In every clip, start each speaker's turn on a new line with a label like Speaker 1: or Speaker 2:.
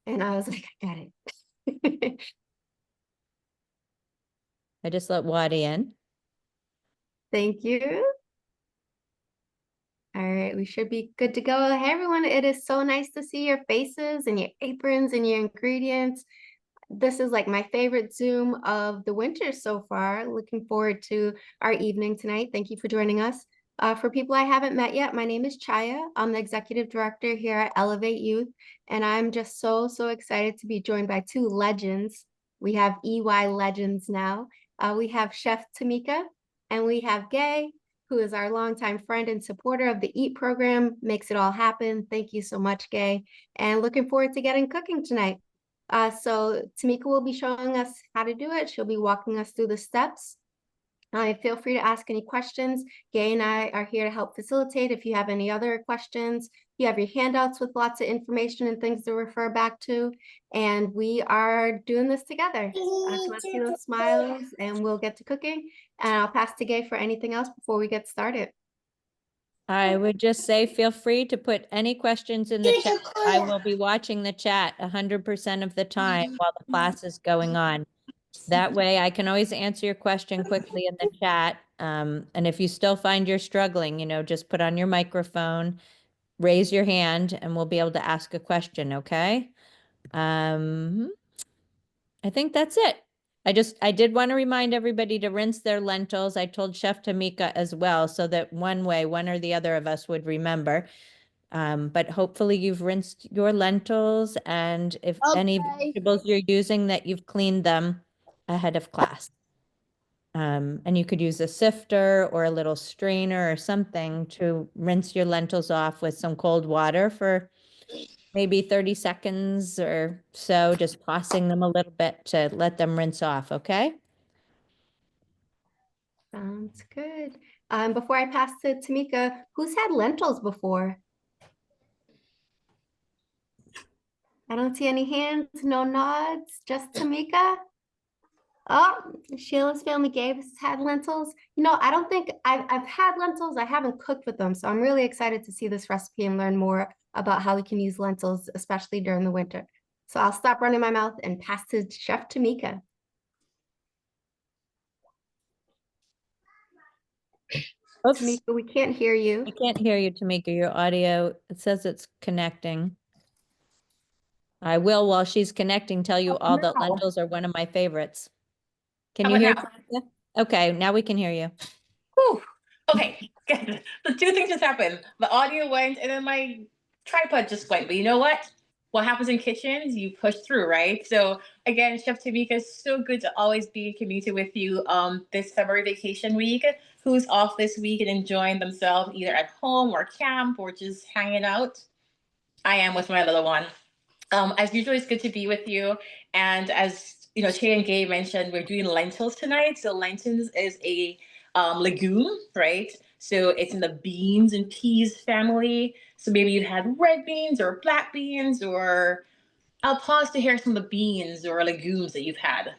Speaker 1: And I was like, I got it.
Speaker 2: I just let Waddy in.
Speaker 1: Thank you. All right, we should be good to go. Hey, everyone, it is so nice to see your faces and your aprons and your ingredients. This is like my favorite Zoom of the winter so far. Looking forward to our evening tonight. Thank you for joining us. For people I haven't met yet, my name is Chaya. I'm the executive director here at Elevate Youth, and I'm just so excited to be joined by two legends. We have EY legends now. We have Chef Tamika, and we have Gay, who is our longtime friend and supporter of the E.A.T program, makes it all happen. Thank you so much, Gay, and looking forward to getting cooking tonight. So Tamika will be showing us how to do it. She'll be walking us through the steps. Feel free to ask any questions. Gay and I are here to help facilitate. If you have any other questions, you have your handouts with lots of information and things to refer back to. And we are doing this together. So let's see those smiles and we'll get to cooking. And I'll pass to Gay for anything else before we get started.
Speaker 2: I would just say feel free to put any questions in the chat. I will be watching the chat 100% of the time while the class is going on. That way I can always answer your question quickly in the chat. And if you still find you're struggling, just put on your microphone, raise your hand, and we'll be able to ask a question, okay? I think that's it. I did want to remind everybody to rinse their lentils. I told Chef Tamika as well, so that one or the other of us would remember. But hopefully you've rinsed your lentils, and if any vegetables you're using, that you've cleaned them ahead of class. And you could use a sifter or a little strainer or something to rinse your lentils off with some cold water for maybe 30 seconds or so, just tossing them a little bit to let them rinse off, okay?
Speaker 1: Sounds good. Before I pass to Tamika, who's had lentils before? I don't see any hands, no nods, just Tamika. Oh, Sheila's family gave us had lentils. I don't think I've had lentils. I haven't cooked with them. So I'm really excited to see this recipe and learn more about how we can use lentils, especially during the winter. So I'll stop running my mouth and pass to Chef Tamika.
Speaker 2: Oops.
Speaker 1: Tamika, we can't hear you.
Speaker 2: I can't hear you, Tamika. Your audio, it says it's connecting. I will, while she's connecting, tell you all that lentils are one of my favorites. Can you hear Tamika? Okay, now we can hear you.
Speaker 3: Whew. Okay, the two things just happened. The audio went and then my tripod just went. But you know what? What happens in kitchens, you push through, right? So again, Chef Tamika, is so good to always be commuting with you this summer vacation week. Who's off this week and enjoying themselves either at home or camp or just hanging out? I am with my little one. As usual, it's good to be with you. And as you know, Che and Gay mentioned, we're doing lentils tonight. So lentils is a legume, right? So it's in the beans and peas family. So maybe you had red beans or black beans, or I'll pause to hear some of the beans or legumes that you've had.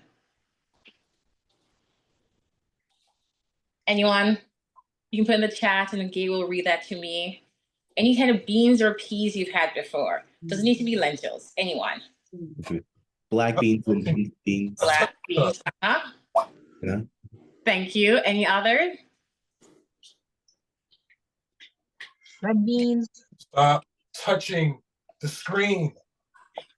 Speaker 3: Anyone? You can put in the chat and then Gay will read that to me. Any kind of beans or peas you've had before. Doesn't need to be lentils. Anyone?
Speaker 4: Black beans and green beans.
Speaker 3: Black beans.
Speaker 4: Yeah.
Speaker 3: Thank you. Any other?
Speaker 2: Red beans.
Speaker 5: Stop touching the screen.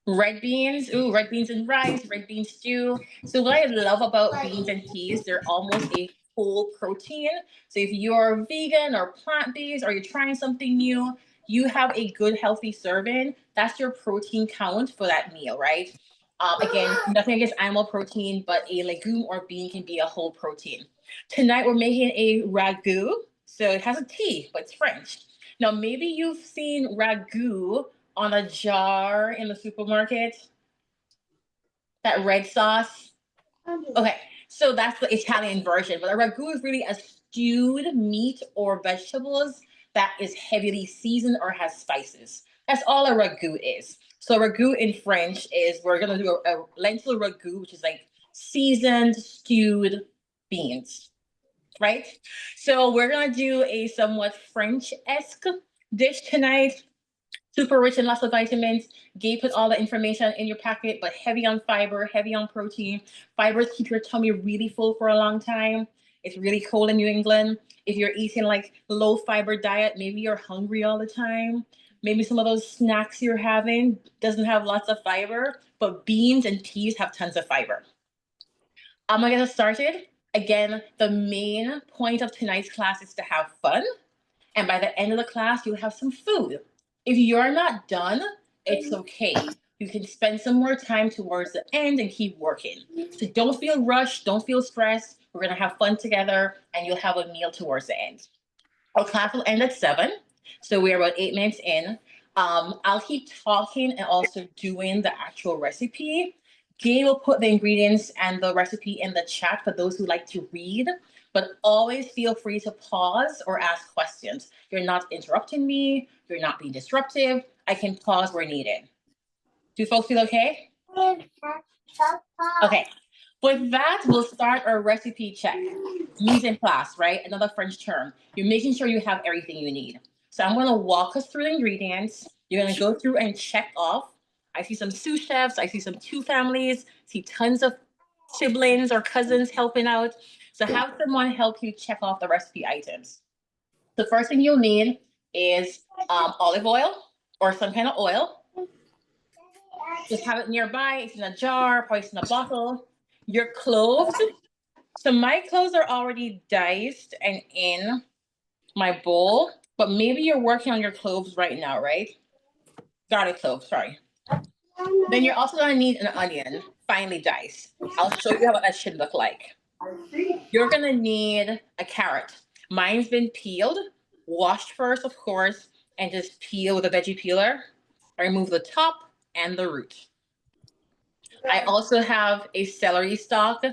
Speaker 3: Red beans. Ooh, red beans and rice, red bean stew. So what I love about beans and peas, they're almost a whole protein. So if you're vegan or plant-based or you're trying something new, you have a good healthy serving. That's your protein count for that meal, right? Again, nothing against animal protein, but a legume or bean can be a whole protein. Tonight we're making a ragu. So it has a T, but it's French. Now maybe you've seen ragu on a jar in the supermarket. That red sauce. Okay, so that's the Italian version. But a ragu is really a stewed meat or vegetables that is heavily seasoned or has spices. That's all a ragu is. So ragu in French is, we're gonna do a lentil ragu, which is like seasoned stewed beans, right? So we're gonna do a somewhat French-esque dish tonight. Super rich in lots of vitamins. Gay put all the information in your packet, but heavy on fiber, heavy on protein. Fibers keep your tummy really full for a long time. It's really cold in New England. If you're eating like low fiber diet, maybe you're hungry all the time. Maybe some of those snacks you're having doesn't have lots of fiber, but beans and peas have tons of fiber. I'm gonna get us started. Again, the main point of tonight's class is to have fun. And by the end of the class, you'll have some food. If you're not done, it's okay. You can spend some more time towards the end and keep working. So don't feel rushed, don't feel stressed. We're gonna have fun together and you'll have a meal towards the end. Our class will end at 7, so we're about 8 minutes in. I'll keep talking and also doing the actual recipe. Gay will put the ingredients and the recipe in the chat for those who like to read, but always feel free to pause or ask questions. You're not interrupting me, you're not being disruptive. I can pause where needed. Do folks feel okay? Okay, with that, we'll start our recipe check. Mise en place, right? Another French term. You're making sure you have everything you need. So I'm gonna walk us through the ingredients. You're gonna go through and check off. I see some sous chefs, I see some 2 families, see tons of siblings or cousins helping out. So have someone help you check off the recipe items. The first thing you'll need is olive oil or some kind of oil. Just have it nearby. It's in a jar, probably in a bottle. Your cloves. So my cloves are already diced and in my bowl, but maybe you're working on your cloves right now, right? Garlic cloves, sorry. Then you're also gonna need an onion, finely diced. I'll show you what that should look like. You're gonna need a carrot. Mine's been peeled, washed first, of course, and just peel with a veggie peeler. I remove the top and the root. I also have a celery stalk.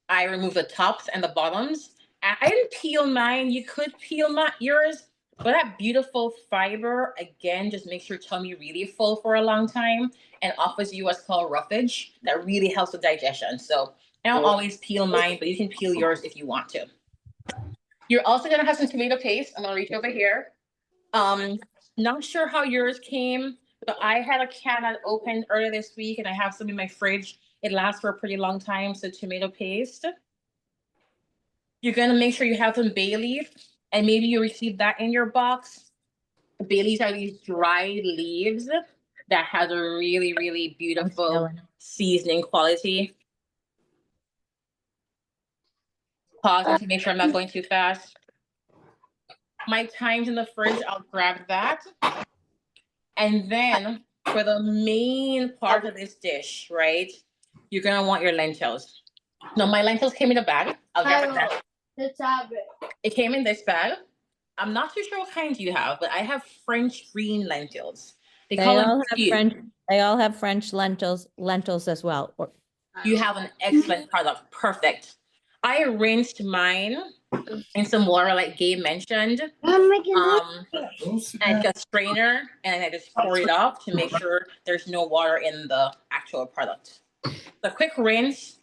Speaker 3: I remove the tops and the bottoms. I didn't peel mine. You could peel yours, but that beautiful fiber, again, just makes your tummy really full for a long time and offers you what's called roughage. That really helps with digestion. So I don't always peel mine, but you can peel yours if you want to. You're also gonna have some tomato paste. I'm gonna reach over here. Not sure how yours came, but I had a can that opened earlier this week and I have some in my fridge. It lasts for a pretty long time, so tomato paste. You're gonna make sure you have some bay leaf, and maybe you received that in your box. Bay leaves are these dried leaves that has a really, really beautiful seasoning quality. Pausing to make sure I'm not going too fast. My time's in the fridge, I'll grab that. And then for the main part of this dish, right, you're gonna want your lentils. Now my lentils came in a bag. I'll grab it now. It came in this bag. I'm not too sure what kind you have, but I have French green lentils. They all
Speaker 2: have French lentils as well.
Speaker 3: You have an excellent product. Perfect. I rinsed mine in some water, like Gay mentioned. And I got a strainer and I just pour it off to make sure there's no water in the actual product. The quick rinse.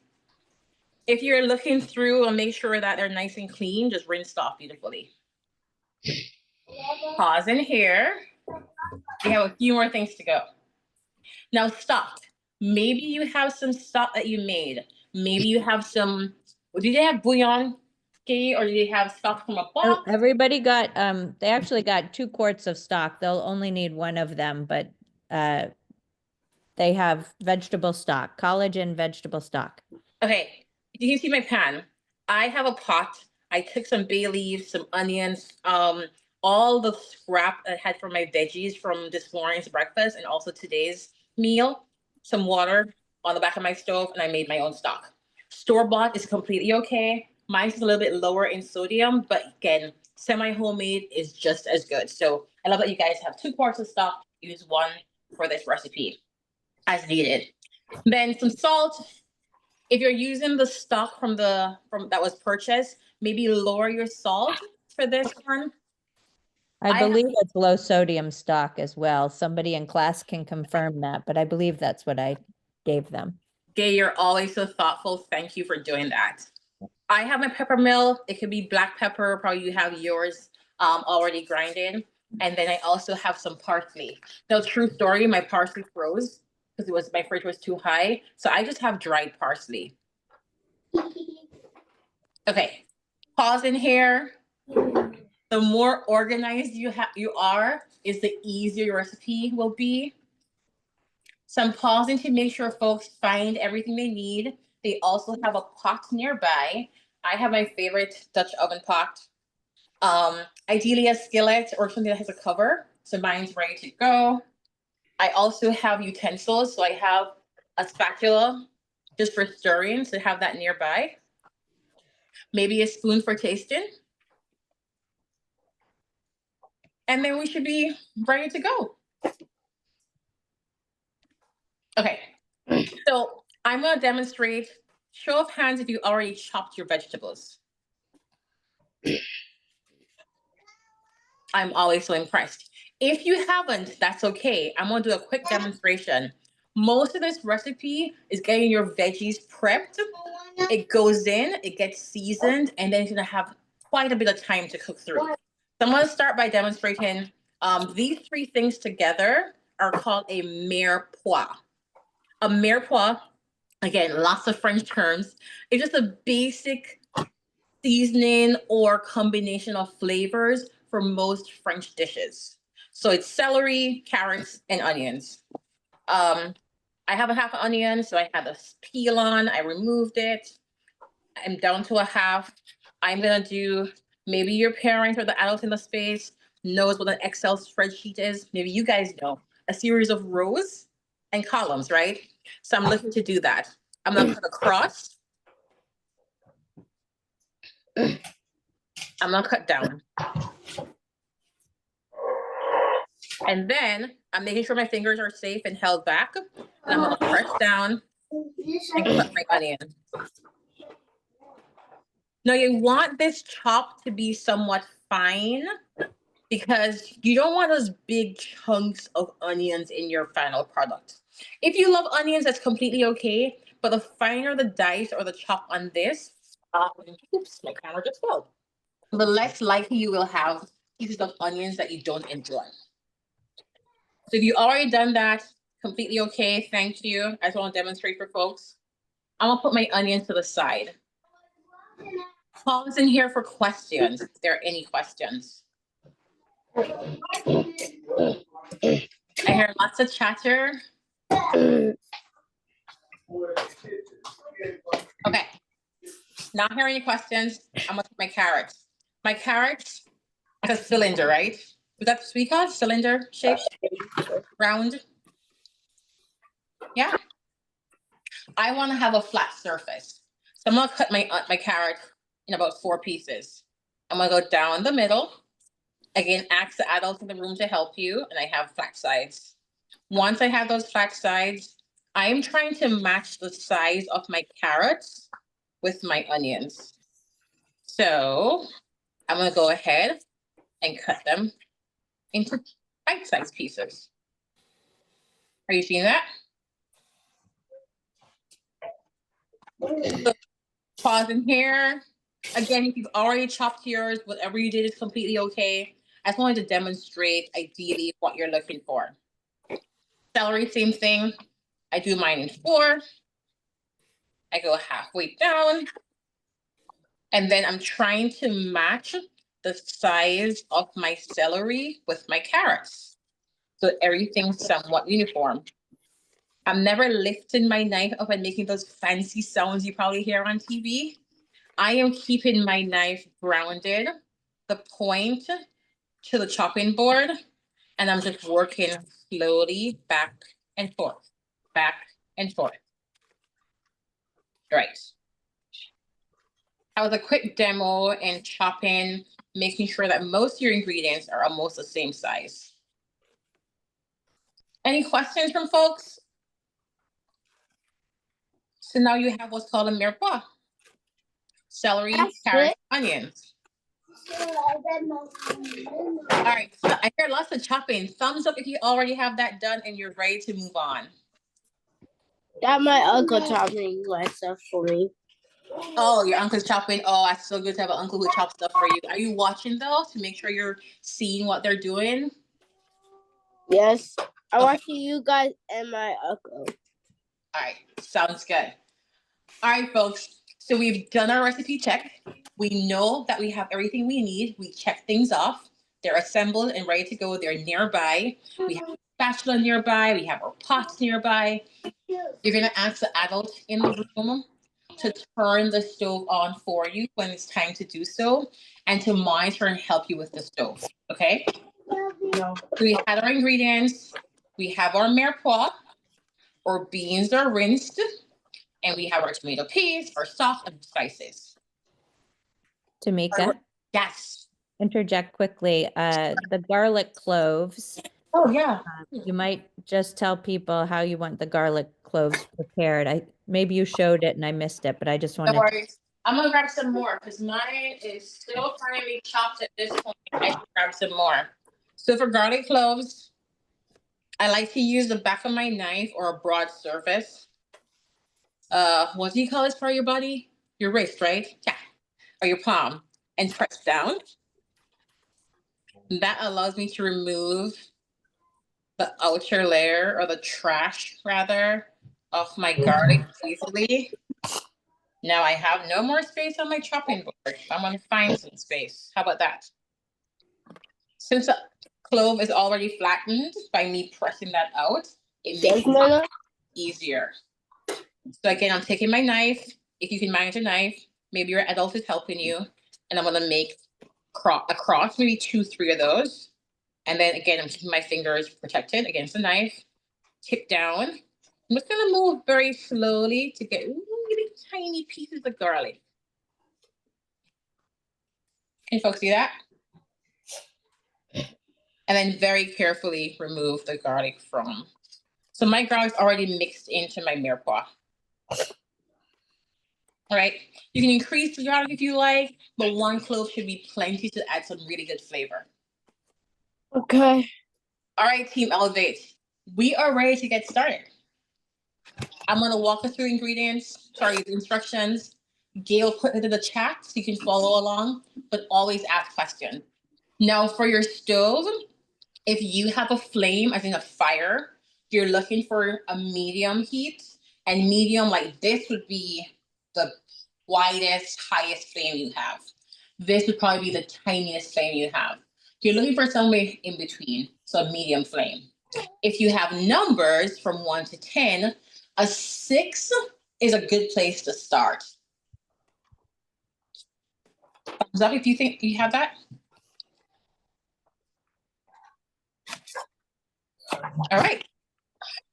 Speaker 3: If you're looking through and make sure that they're nice and clean, just rinse off beautifully. Pause in here. We have a few more things to go. Now stock. Maybe you have some stock that you made. Maybe you have some, did they have bouillon, Gay, or did they have stock from a box?
Speaker 2: Everybody got, they actually got 2 quarts of stock. They'll only need 1 of them, but they have vegetable stock, collagen vegetable stock.
Speaker 3: Okay, you can see my pan. I have a pot. I took some bay leaves, some onions, all the scrap I had from my veggies from this morning's breakfast and also today's meal, some water on the back of my stove, and I made my own stock. Store-bought is completely okay. Mine's a little bit lower in sodium, but again, semi-homemade is just as good. So I love that you guys have 2 quarts of stock. Use 1 for this recipe as needed. Then some salt. If you're using the stock from that was purchased, maybe lower your salt for this one.
Speaker 2: I believe it's low sodium stock as well. Somebody in class can confirm that, but I believe that's what I gave them.
Speaker 3: Gay, you're always so thoughtful. Thank you for doing that. I have my pepper mill. It could be black pepper. Probably you have yours already grinded. And then I also have some parsley. Now, true story, my parsley froze because my fridge was too high. So I just have dried parsley. Okay, pause in here. The more organized you are, is the easier your recipe will be. So I'm pausing to make sure folks find everything they need. They also have a pot nearby. I have my favorite Dutch oven pot. Ideally a skillet or something that has a cover. So mine's ready to go. I also have utensils. So I have a spatula just for stirring. So have that nearby. Maybe a spoon for tasting. And then we should be ready to go. Okay, so I'm gonna demonstrate, show of hands if you already chopped your vegetables. I'm always so impressed. If you haven't, that's okay. I'm gonna do a quick demonstration. Most of this recipe is getting your veggies prepped. It goes in, it gets seasoned, and then it's gonna have quite a bit of time to cook through. So I'm gonna start by demonstrating these three things together are called a mirepoix. A mirepoix, again, lots of French terms. It's just a basic seasoning or combination of flavors for most French dishes. So it's celery, carrots, and onions. I have a half an onion, so I had a peel on. I removed it. I'm down to a half. I'm gonna do, maybe your parent or the adult in the space knows what an Excel spreadsheet is. Maybe you guys know. A series of rows and columns, right? So I'm looking to do that. I'm gonna cut across. I'm gonna cut down. And then I'm making sure my fingers are safe and held back. And I'm gonna press down and cut my onion. Now you want this chop to be somewhat fine because you don't want those big chunks of onions in your final product. If you love onions, that's completely okay. But the finer the dice or the chop on this, oops, my camera just fell. The less likely you will have pieces of onions that you don't enjoy. So if you already done that, completely okay, thank you. I just want to demonstrate for folks. I'm gonna put my onions to the side. Pause in here for questions, if there are any questions. I hear lots of chatter. Okay, not hearing any questions. I'm gonna put my carrots. My carrots, it's a cylinder, right? Is that what we call it? Cylinder shape? Round? Yeah. I want to have a flat surface. So I'm gonna cut my carrot in about 4 pieces. I'm gonna go down the middle. Again, ask the adults in the room to help you, and I have flat sides. Once I have those flat sides, I am trying to match the size of my carrots with my onions. So I'm gonna go ahead and cut them into bite-sized pieces. Are you seeing that? So, pause in here. Again, if you've already chopped yours, whatever you did is completely okay. I just wanted to demonstrate ideally what you're looking for. Celery, same thing. I do mine in 4. I go halfway down. And then I'm trying to match the size of my celery with my carrots. So everything's somewhat uniform. I'm never lifting my knife up and making those fancy sounds you probably hear on TV. I am keeping my knife grounded, the point to the chopping board, and I'm just working slowly back and forth, back and forth. Right. That was a quick demo in chopping, making sure that most of your ingredients are almost the same size. Any questions from folks? So now you have what's called a mirepoix. Celery, carrots, onions. All right, so I hear lots of chopping. Thumbs up if you already have that done and you're ready to move on.
Speaker 6: That my uncle taught me myself for me.
Speaker 3: Oh, your uncle's chopping. Oh, that's so good to have an uncle who chops stuff for you. Are you watching though to make sure you're seeing what they're doing?
Speaker 6: Yes. I'm
Speaker 3: Okay.
Speaker 6: watching you guys and my uncle.
Speaker 3: All right, sounds good. All right, folks. So we've done our recipe check. We know that we have everything we need. We check things off. They're assembled and ready to go. They're nearby. We have a spatula nearby. We have our pots nearby. You're gonna ask the adult in the room to turn the stove on for you when it's time to do so, and to monitor and help you with the stove. Okay? So we had our ingredients. We have our mirepoix. Our beans are rinsed, and we have our tomato paste, our salt, and spices.
Speaker 2: Tamika,
Speaker 3: Yes.
Speaker 2: interject quickly. The garlic cloves,
Speaker 3: Oh yeah.
Speaker 2: you might just tell people how you want the garlic cloves prepared. Maybe you showed it and I missed it, but I just
Speaker 3: No
Speaker 2: wanted.
Speaker 3: worries. I'm gonna grab some more because mine is still finely chopped at this point. I should grab some more. So for garlic cloves, I like to use the back of my knife or a broad surface. What do you call this part of your body? Your wrist, right? Yeah. Or your palm. And press down. And that allows me to remove the outer layer, or the trash rather, of my garlic easily. Now I have no more space on my chopping board. I'm gonna find some space. How about that? Since the clove is already flattened by me pressing that out, it makes it easier. So again, I'm taking my knife. If you can manage a knife, maybe your adult is helping you. And I'm gonna make a cross, maybe 2, 3 of those. And then again, I'm keeping my fingers protected against the knife. Tip down. I'm just gonna move very slowly to get really tiny pieces of garlic. Can you folks see that? And then very carefully remove the garlic from. So my garlic's already mixed into my mirepoix. All right, you can increase the garlic if you like, but 1 clove should be plenty to add some really good flavor.
Speaker 6: Okay.
Speaker 3: All right, Team Elevate, we are ready to get started. I'm gonna walk us through the instructions. Gail put it in the chat so you can follow along, but always ask questions. Now for your stove, if you have a flame, as in a fire, you're looking for a medium heat, and medium like this would be the widest, highest flame you have. This would probably be the tiniest flame you have. You're looking for somewhere in between, so a medium flame. If you have numbers from 1 to 10, a 6 is a good place to start. Thumbs up if you think you have that. All right.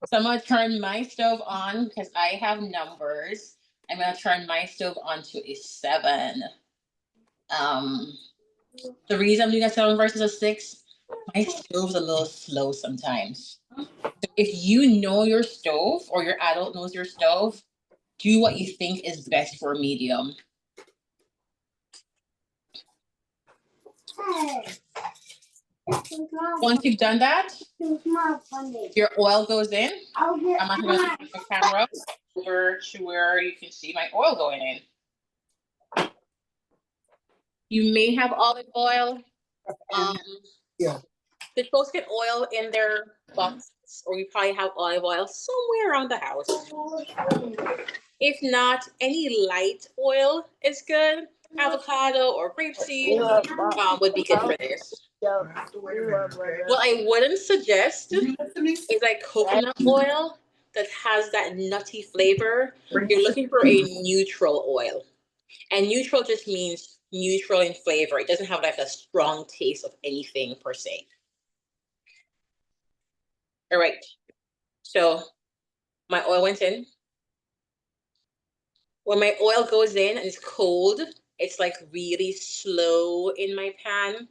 Speaker 3: So I'm gonna turn my stove on because I have numbers. I'm gonna turn my stove on to a 7. The reason I'm doing a 7 versus a 6, my stove's a little slow sometimes. If you know your stove, or your adult knows your stove, do what you think is best for medium. Once you've done that, your oil goes in. I'm actually going to take my camera over to where you can see my oil going in. You may have olive oil.
Speaker 5: Yeah.
Speaker 3: The folks get oil in their boxes, or you probably have olive oil somewhere around the house. If not, any light oil is good. Avocado or grapeseed would be good for this. What I wouldn't suggest is like coconut oil that has that nutty flavor. You're looking for a neutral oil. And neutral just means neutral in flavor. It doesn't have like a strong taste of anything per se. All right. So my oil went in. When my oil goes in and it's cold, it's like really slow in my pan.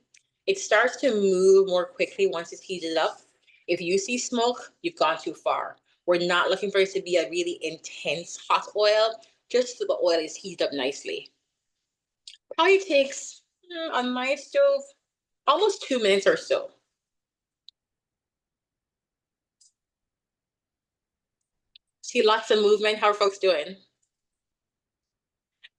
Speaker 3: It starts to move more quickly once it's heated up. If you see smoke, you've gone too far. We're not looking for it to be a really intense hot oil, just so the oil is heated up nicely. Probably takes, on my stove, almost 2 minutes or so. See lots of movement. How are folks doing?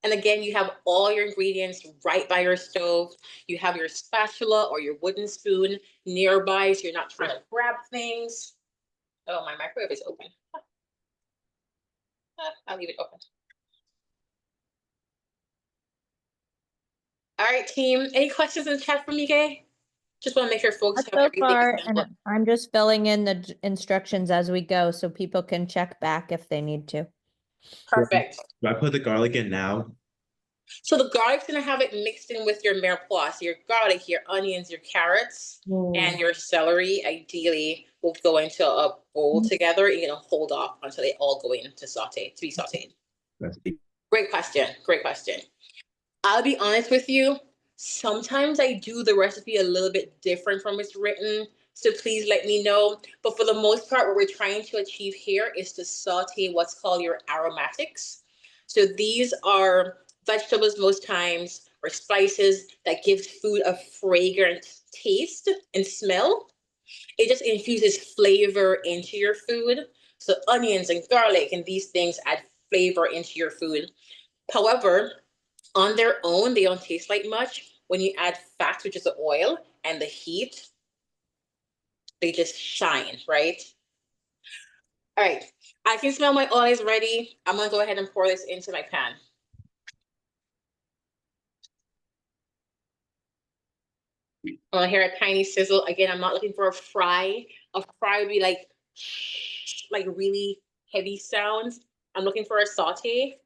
Speaker 3: And again, you have all your ingredients right by your stove. You have your spatula or your wooden spoon nearby, so you're not trying to grab things. Oh, my microwave is open. I'll leave it open. All right, team. Any questions in the chat for me, Gay? Just want to make sure folks
Speaker 2: Not
Speaker 3: have
Speaker 2: so
Speaker 3: everything
Speaker 2: far,
Speaker 3: assembled.
Speaker 2: and I'm just filling in the instructions as we go so people can check back if they need to.
Speaker 3: Perfect.
Speaker 4: Do I put the garlic in now?
Speaker 3: So the garlic's gonna have it mixed in with your mirepoix. So your garlic, your onions, your carrots, and your celery ideally will go into a bowl together. You're gonna hold off until they all go in to be sauteed. Great question. Great question. I'll be honest with you. Sometimes I do the recipe a little bit different from it's written. So please let me know. But for the most part, what we're trying to achieve here is to saute what's called your aromatics. So these are vegetables most times or spices that gives food a fragrant taste and smell. It just infuses flavor into your food. So onions and garlic and these things add flavor into your food. However, on their own, they don't taste like much. When you add fat, which is the oil, and the heat, they just shine, right? All right, I can smell my oil is ready. I'm gonna go ahead and pour this into my pan. I'm gonna hear a tiny sizzle. Again, I'm not looking for a fry. A fry would be like really heavy sounds. I'm looking for a saute.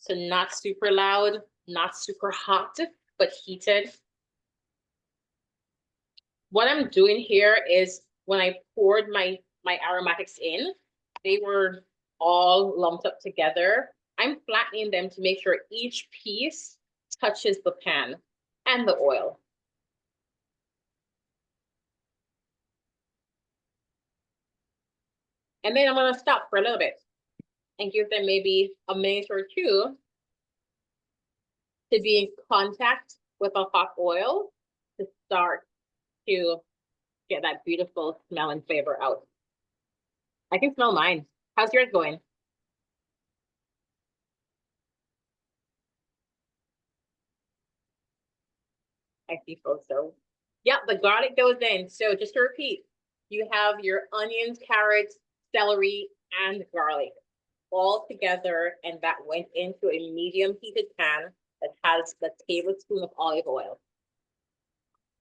Speaker 3: So not super loud, not super hot, but heated. What I'm doing here is when I poured my aromatics in, they were all lumped up together. I'm flattening them to make sure each piece touches the pan and the oil. And then I'm gonna stop for a little bit and give them maybe a minute or two to be in contact with a hot oil to start to get that beautiful smell and flavor out. I can smell mine. How's yours going? I see folks so. Yeah, the garlic goes in. So just to repeat, you have your onions, carrots, celery, and garlic all together, and that went into a medium heated pan that has the tablespoon of olive oil.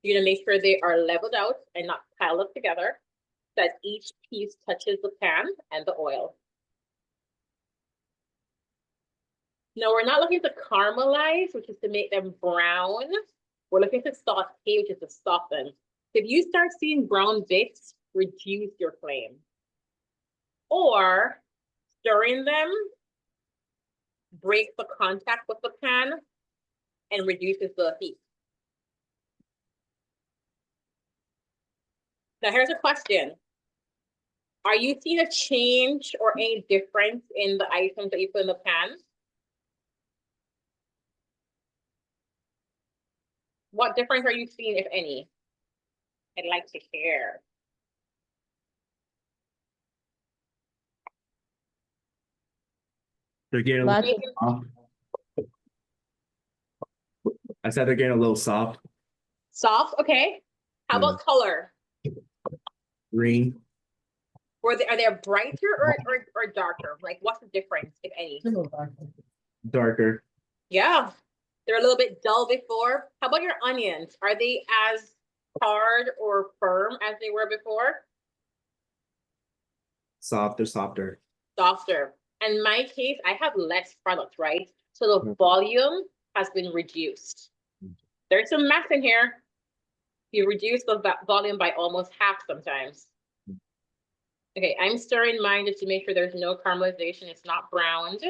Speaker 3: You're gonna make sure they are leveled out and not piled up together, so that each piece touches the pan and the oil. Now we're not looking to caramelize, which is to make them brown. We're looking to saute, which is to soften. If you start seeing brown bits, reduce your flame. Or stirring them breaks the contact with the pan and reduces the heat. Now here's a question. Are you seeing a change or any difference in the items that you put in the pan? What difference are you seeing, if any? I'd like to hear.
Speaker 4: They're getting a
Speaker 2: Lots
Speaker 4: little soft. I said they're getting a little soft.
Speaker 3: Soft, okay. How about color?
Speaker 4: Green.
Speaker 3: Are they brighter or darker? Like what's the difference, if any?
Speaker 4: Darker.
Speaker 3: Yeah, they're a little bit dull before. How about your onions? Are they as hard or firm as they were before?
Speaker 4: Softer, softer.
Speaker 3: Softer. In my case, I have less product, right? So the volume has been reduced. There's some math in here. You reduce the volume by almost half sometimes. Okay, I'm stirring mine just to make sure there's no caramelization. It's not browned.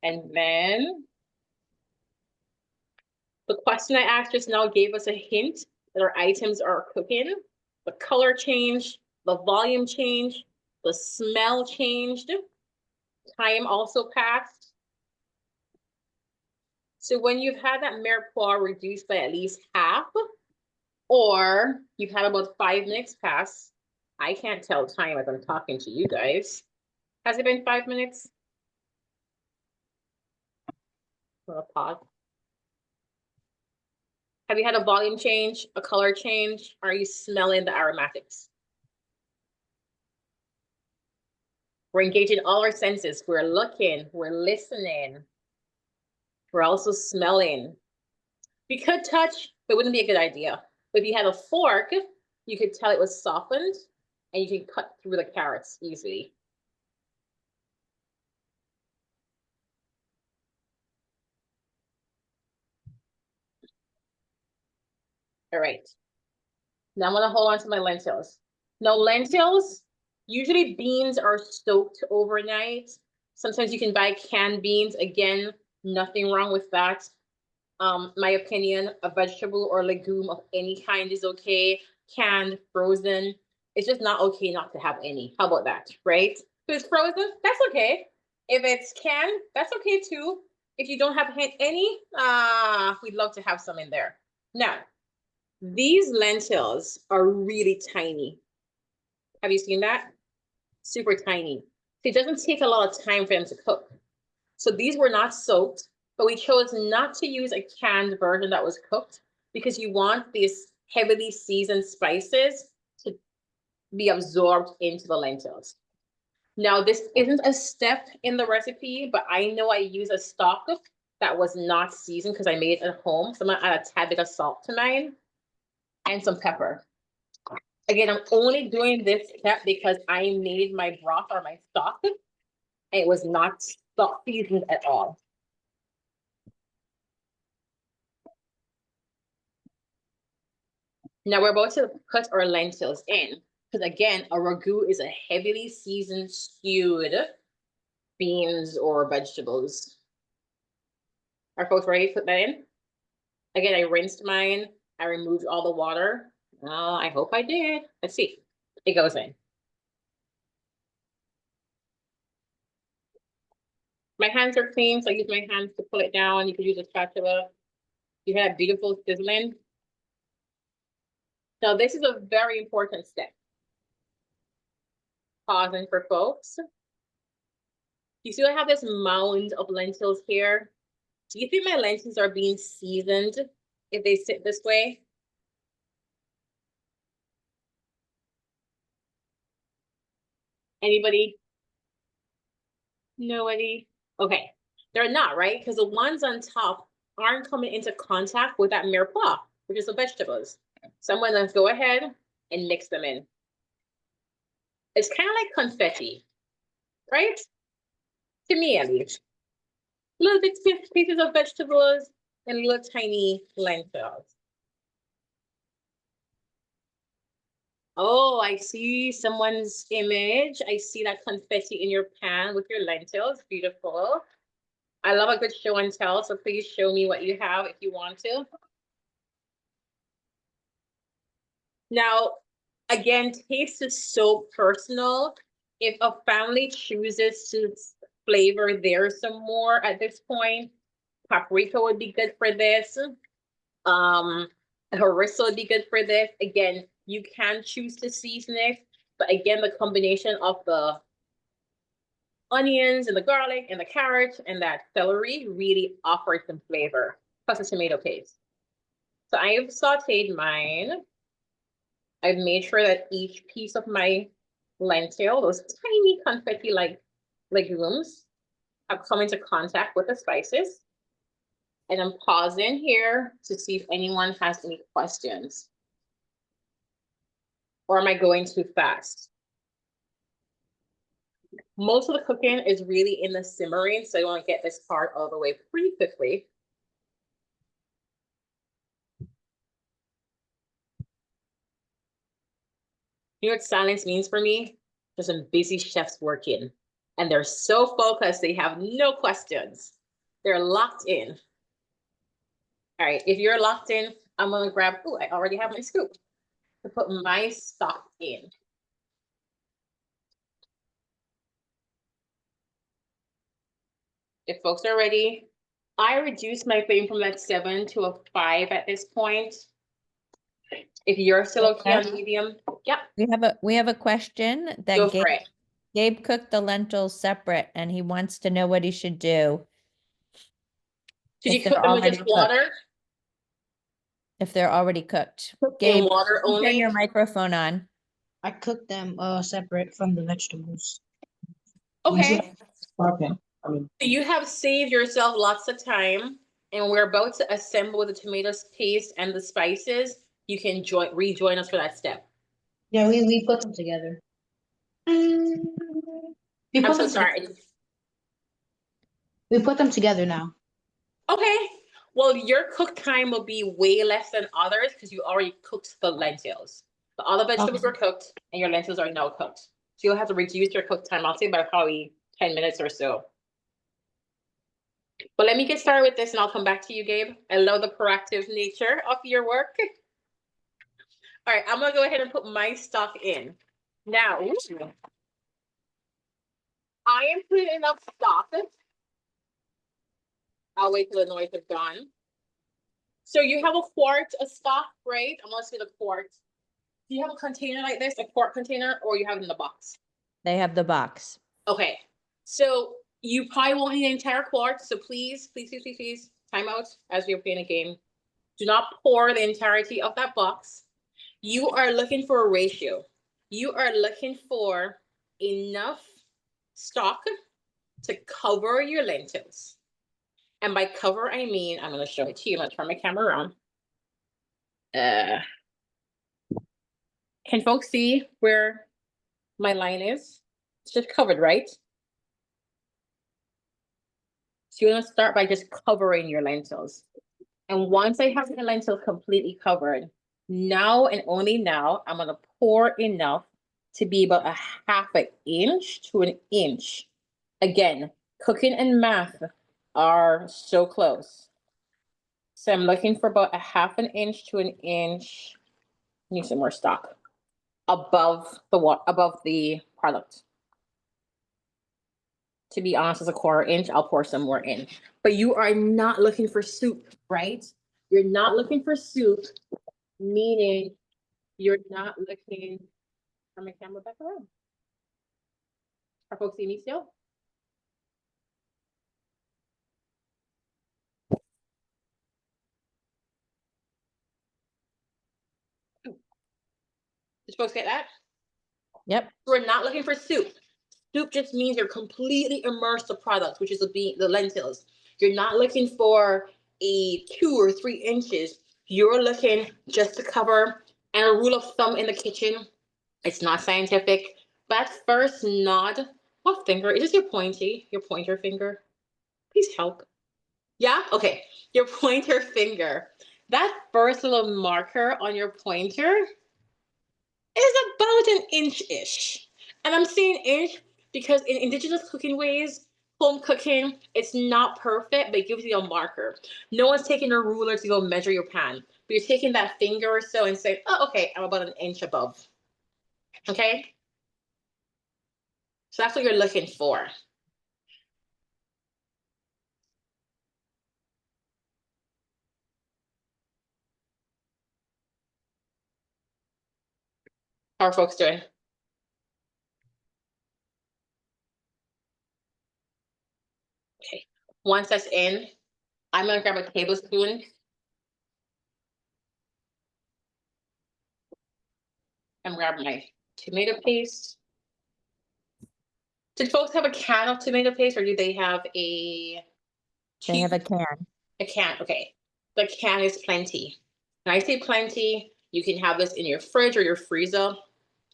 Speaker 3: And then the question I asked just now gave us a hint that our items are cooking. The color changed, the volume changed, the smell changed. Time also passed. So when you've had that mirepoix reduced by at least half, or you've had about 5 minutes pass, I can't tell time as I'm talking to you guys. Has it been 5 minutes? Or a pot. Have you had a volume change, a color change? Are you smelling the aromatics? We're engaging all our senses. We're looking, we're listening. We're also smelling. We could touch, but it wouldn't be a good idea. But if you had a fork, you could tell it was softened and you can cut through the carrots easily. All right. Now I'm gonna hold on to my lentils. Now lentils, usually beans are soaked overnight. Sometimes you can buy canned beans. Again, nothing wrong with that. My opinion, a vegetable or legume of any kind is okay. Canned, frozen. It's just not okay not to have any. How about that, right? If it's frozen, that's okay. If it's canned, that's okay too. If you don't have any, we'd love to have some in there. Now, these lentils are really tiny. Have you seen that? Super tiny. So it doesn't take a lot of time for them to cook. So these were not soaked, but we chose not to use a canned version that was cooked because you want these heavily seasoned spices to be absorbed into the lentils. Now, this isn't a step in the recipe, but I know I use a stock that was not seasoned because I made it at home. So I'm gonna add a tad bit of salt to mine and some pepper. Again, I'm only doing this step because I made my broth or my stock and it was not seasoned at all. Now we're about to put our lentils in because again, a ragu is a heavily seasoned stewed beans or vegetables. Are folks ready to put that in? Again, I rinsed mine. I removed all the water. I hope I did. Let's see. It goes in. My hands are clean, so I use my hands to pull it down. You could use a spatula. You have beautiful sizzling. Now, this is a very important step. Pausing for folks. You see I have this mound of lentils here. Do you think my lentils are being seasoned if they sit this way? Anybody? Nobody? Okay, they're not, right? Because the ones on top aren't coming into contact with that mirepoix, which is the vegetables. So I'm gonna go ahead and mix them in. It's kind of like confetti, right? To me, at least. Little bit pieces of vegetables and little tiny lentils. Oh, I see someone's image. I see that confetti in your pan with your lentils. Beautiful. I love a good show and tell, so please show me what you have if you want to. Now, again, taste is so personal. If a family chooses to flavor theirs some more at this point, paprika would be good for this. Harissa would be good for this. Again, you can choose to season it, but again, the combination of the onions and the garlic and the carrot and that celery really offers some flavor, plus the tomato paste. So I have sauteed mine. I've made sure that each piece of my lentil, those tiny confetti-like legumes, have come into contact with the spices. And I'm pausing here to see if anyone has any questions. Or am I going too fast? Most of the cooking is really in the simmering, so I want to get this part all the way pretty quickly. You know what silence means for me? There's some busy chefs working, and they're so focused, they have no questions. They're locked in. All right, if you're locked in, I'm gonna grab, oh, I already have my scoop to put my stock in. If folks are ready, I reduced my flame from that 7 to a 5 at this point. If you're still okay on medium, yep.
Speaker 2: We have a question that
Speaker 3: Go for it.
Speaker 2: Gabe cooked the lentils separate and he wants to know what he should do.
Speaker 3: Should you
Speaker 2: If they're
Speaker 3: cook them with
Speaker 2: already
Speaker 3: just
Speaker 2: cooked.
Speaker 3: water?
Speaker 2: If they're already cooked.
Speaker 3: In
Speaker 2: Gabe,
Speaker 3: water
Speaker 2: turn
Speaker 3: only?
Speaker 2: your microphone on.
Speaker 7: I cook them separate from the vegetables.
Speaker 3: Okay.
Speaker 7: Okay. I mean,
Speaker 3: You have saved yourself lots of time, and we're about to assemble the tomato paste and the spices. You can rejoin us for that step.
Speaker 7: yeah, we put them together. We
Speaker 3: I'm
Speaker 7: put
Speaker 3: so
Speaker 7: them
Speaker 3: sorry.
Speaker 7: We put them together now.
Speaker 3: Okay. Well, your cook time will be way less than others because you already cooked the lentils. The other vegetables were cooked, and your lentils are now cooked. So you'll have to reduce your cook time. I'll say by probably 10 minutes or so. But let me get started with this and I'll come back to you, Gabe. I love the proactive nature of your work. All right, I'm gonna go ahead and put my stuff in. Now, I am putting enough stock. I'll wait till the noise is gone. So you have a quart of stock, right? I'm gonna say the quart. Do you have a container like this, a quart container, or you have it in the box?
Speaker 2: They have the box.
Speaker 3: Okay, so you probably won't need an entire quart, so please, time out as we're playing a game. Do not pour the entirety of that box. You are looking for a ratio. You are looking for enough stock to cover your lentils. And by cover, I mean, I'm gonna show it to you. I'm gonna turn my camera around. Can folks see where my line is? It's just covered, right? So you want to start by just covering your lentils. And once I have the lentils completely covered, now and only now, I'm gonna pour enough to be about a half an inch to an inch. Again, cooking and math are so close. So I'm looking for about a half an inch to an inch. Need some more stock above the product. To be honest, as a quarter inch, I'll pour some more in. But you are not looking for soup, right? You're not looking for soup, meaning you're not looking. Turn my camera back around. Are folks seeing me still? Did folks get that?
Speaker 2: Yep.
Speaker 3: We're not looking for soup. Soup just means you're completely immersed the product, which is the lentils. You're not looking for a 2 or 3 inches. You're looking just to cover. And a rule of thumb in the kitchen, it's not scientific, but first nod. What finger? Is this your pointer finger? Please help. Yeah? Okay. Your pointer finger. That first little marker on your pointer is about an inch-ish. And I'm saying inch because in indigenous cooking ways, home cooking, it's not perfect, but it gives you a marker. No one's taking a ruler to go measure your pan, but you're taking that finger or so and saying, oh, okay, I'm about an inch above. Okay? So that's what you're looking for. How are folks doing? Okay. Once that's in, I'm gonna grab a tablespoon. And grab my tomato paste. Did folks have a can of tomato paste or do they have a
Speaker 2: They have a can.
Speaker 3: A can, okay. The can is plenty. When I say plenty, you can have this in your fridge or your freezer.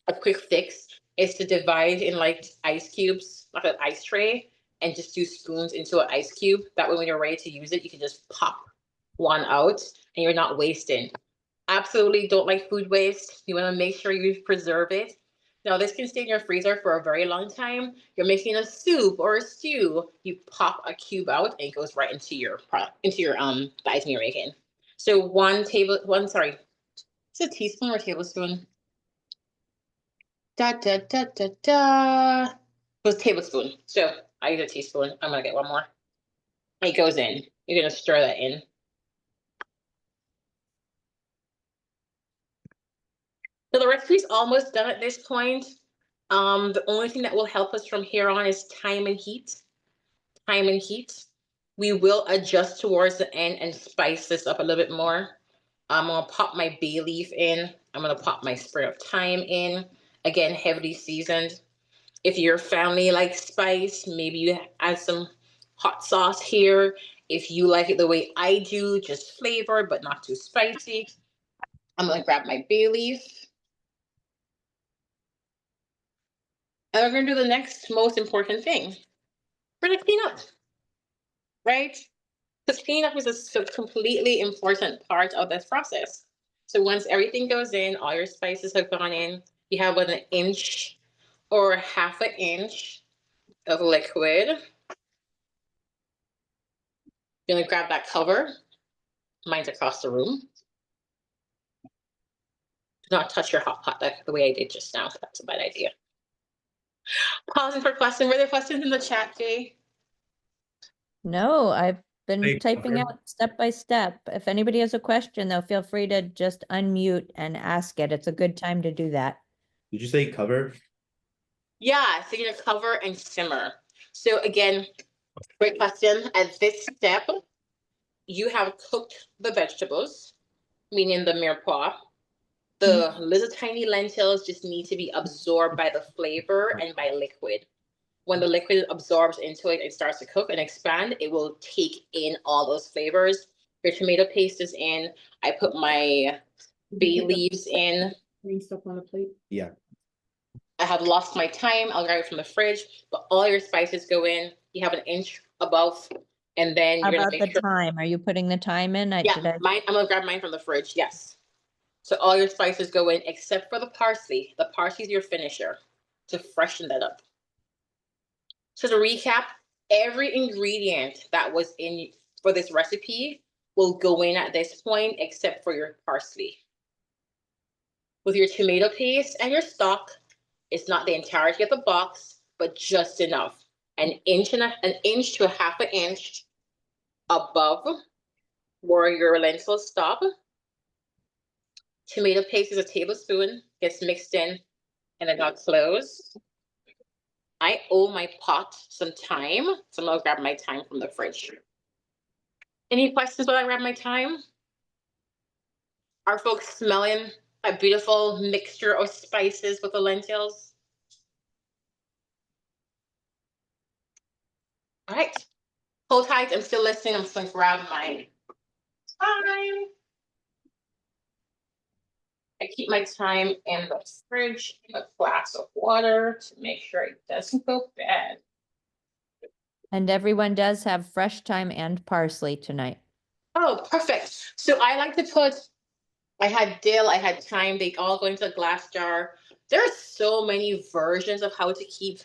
Speaker 3: A quick fix is to divide in like ice cubes, like an ice tray, and just do spoons into an ice cube. That way when you're ready to use it, you can just pop one out and you're not wasting. Absolutely don't like food waste. You want to make sure you preserve it. Now this can stay in your freezer for a very long time. You're making a soup or a stew, you pop a cube out and it goes right into your product, into your the item you're making. So it's a teaspoon or a tablespoon? It was a tablespoon. So I use a teaspoon. I'm gonna get one more. It goes in. You're gonna stir that in. So the recipe's almost done at this point. The only thing that will help us from here on is time and heat. Time and heat. We will adjust towards the end and spice this up a little bit more. I'm gonna pop my bay leaf in. I'm gonna pop my spray of thyme in. Again, heavily seasoned. If your family likes spice, maybe you add some hot sauce here. If you like it the way I do, just flavor, but not too spicy. I'm gonna grab my bay leaf. And we're gonna do the next most important thing. We're gonna clean up, right? Because cleaning up is a completely important part of this process. So once everything goes in, all your spices have gone in, you have about 1 inch or 1/2 inch of liquid. You're gonna grab that cover. Mine's across the room. Do not touch your hot pot the way I did just now. That's a bad idea. Pausing for questions. Were there questions in the chat, Jay?
Speaker 2: No, I've been
Speaker 4: Hey,
Speaker 2: typing
Speaker 4: Carter.
Speaker 2: out step by step. If anybody has a question, though, feel free to just unmute and ask it. It's a good time to do that.
Speaker 4: Did you say cover?
Speaker 3: Yeah, so you're gonna cover and simmer. So again, great question. At this step, you have cooked the vegetables, meaning the mirepoix. The little tiny lentils just need to be absorbed by the flavor and by liquid. When the liquid absorbs into it, it starts to cook and expand. It will take in all those flavors. Your tomato paste is in. I put my bay leaves in.
Speaker 8: Green stuff on the plate.
Speaker 4: Yeah.
Speaker 3: I have lost my thyme. I'll grab it from the fridge, but all your spices go in. You have 1 inch above, and then
Speaker 2: How
Speaker 3: you're gonna
Speaker 2: about
Speaker 3: make
Speaker 2: the
Speaker 3: sure.
Speaker 2: time? Are you putting the time in?
Speaker 3: Yeah, mine. I'm gonna grab mine from the fridge. Yes. So all your spices go in except for the parsley. The parsley is your finisher to freshen that up. So to recap, every ingredient that was in for this recipe will go in at this point except for your parsley. With your tomato paste and your stock, it's not the entirety of the box, but just enough. An inch to 1/2 inch above where your lentils stop. Tomato paste is a tablespoon, gets mixed in, and then I'll close. I owe my pot some thyme, so I'm gonna grab my thyme from the fridge. Any questions while I grab my thyme? Are folks smelling a beautiful mixture of spices with the lentils? All right, hold tight, I'm still listening. I'm just gonna grab my thyme. I keep my thyme in the fridge in a glass of water to make sure it doesn't go bad.
Speaker 2: And everyone does have fresh thyme and parsley tonight.
Speaker 3: Oh, perfect. So I like to put, I had dill, I had thyme, they all go into a glass jar. There are so many versions of how to keep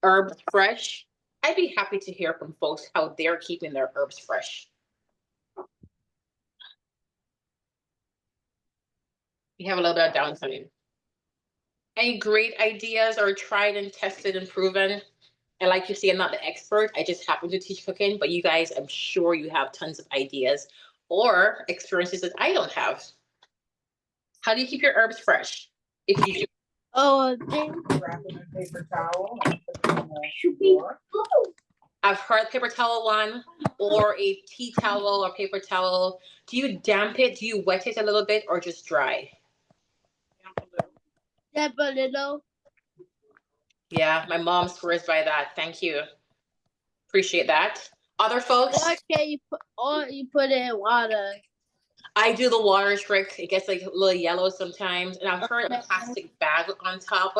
Speaker 3: herbs fresh. I'd be happy to hear from folks how they're keeping their herbs fresh. We have a little bit of downtime. Any great ideas or tried and tested and proven? And like you see, I'm not the expert. I just happen to teach cooking, but you guys, I'm sure you have tons of ideas or experiences that I don't have. How do you keep your herbs fresh? If you do.
Speaker 6: Oh,
Speaker 8: Wrap in a paper towel. And put it on the floor.
Speaker 3: I've heard paper towel one or a tea towel or paper towel. Do you damp it? Do you wet it a little bit or just dry?
Speaker 6: that a little.
Speaker 3: Yeah, my mom swears by that. Thank you. Appreciate that. Other folks?
Speaker 6: Or you put it in water.
Speaker 3: I do the water trick. It gets like a little yellow sometimes. And I've heard a plastic bag on top.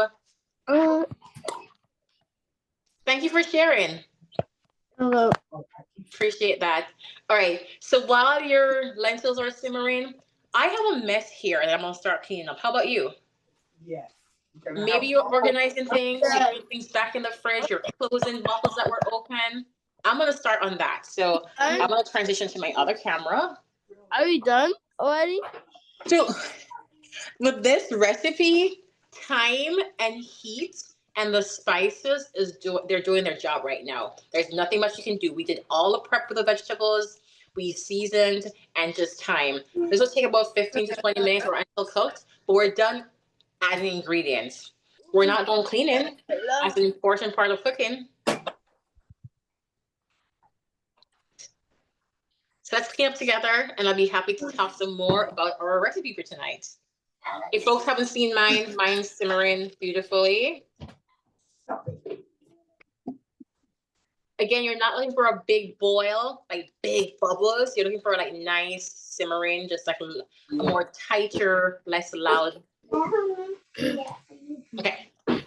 Speaker 3: Thank you for sharing.
Speaker 6: Hello.
Speaker 3: Appreciate that. All right. So while your lentils are simmering, I have a mess here and I'm gonna start cleaning up. How about you?
Speaker 8: Yes.
Speaker 3: Maybe you're organizing things, you're putting things back in the fridge, you're closing bottles that were open. I'm gonna start on that. So I'm gonna transition to my other camera.
Speaker 6: Are we done already?
Speaker 3: So with this recipe, time and heat and the spices they're doing their job right now. There's nothing much you can do. We did all the prep for the vegetables, we seasoned, and just time. This will take about 15 to 20 minutes or until cooked, but we're done adding ingredients. We're not done cleaning. That's an important part of cooking. So let's clean up together, and I'll be happy to talk some more about our recipe for tonight. If folks haven't seen mine, mine's simmering beautifully. Again, you're not looking for a big boil, like big bubbles. You're looking for like nice simmering, just like a more tighter, less loud. Okay, I'm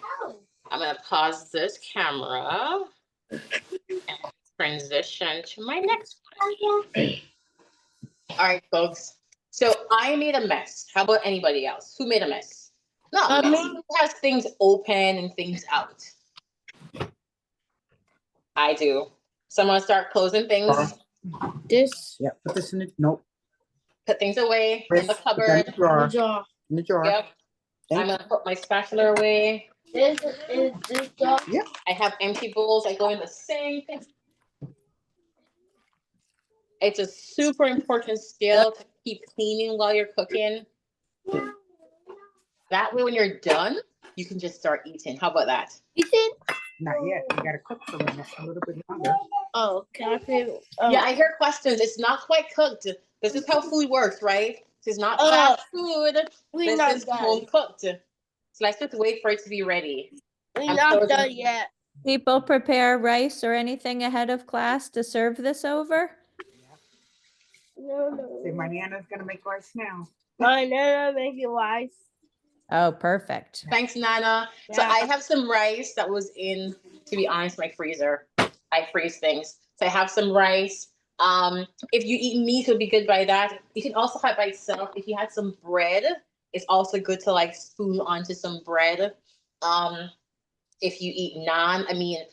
Speaker 3: gonna pause this camera and transition to my next one. All right, folks. So I made a mess. How about anybody else? Who made a mess? Not messy. Who has things open and things out? I do. So I'm gonna start closing things.
Speaker 6: This.
Speaker 8: Yeah, put this in the, nope.
Speaker 3: Put things away in the
Speaker 8: Put that in
Speaker 3: cupboard.
Speaker 8: the drawer.
Speaker 6: Jar.
Speaker 8: In the jar.
Speaker 3: Yep. I'm gonna put my spatula away.
Speaker 6: This is this jar.
Speaker 8: Yep.
Speaker 3: I have empty bowls. I go in the sink. It's a super important skill to keep cleaning while you're cooking. That way, when you're done, you can just start eating. How about that?
Speaker 6: Eating?
Speaker 8: Not yet. You gotta cook for a little bit longer.
Speaker 6: Oh, can I put?
Speaker 3: Yeah, I hear questions. It's not quite cooked. This is how food works, right? This is not
Speaker 6: Oh,
Speaker 3: fast food.
Speaker 6: we
Speaker 3: This
Speaker 6: not
Speaker 3: is
Speaker 6: done.
Speaker 3: home cooked. So let's just wait for it to be ready.
Speaker 6: We
Speaker 3: I'm
Speaker 6: not
Speaker 3: closing-
Speaker 6: done yet.
Speaker 2: People prepare rice or anything ahead of class to serve this over?
Speaker 6: No,
Speaker 8: See, my
Speaker 6: no.
Speaker 8: Nana's gonna make rice now.
Speaker 6: My nana make it rice.
Speaker 2: Oh, perfect.
Speaker 3: Thanks, Nana. So
Speaker 6: Yeah.
Speaker 3: I have some rice that was in, to be honest, my freezer. I freeze things. So I have some rice. If you eat meat, it would be good by that. You can also have it by itself. If you had some bread, it's also good to like spoon onto some bread. If you eat naan, I mean,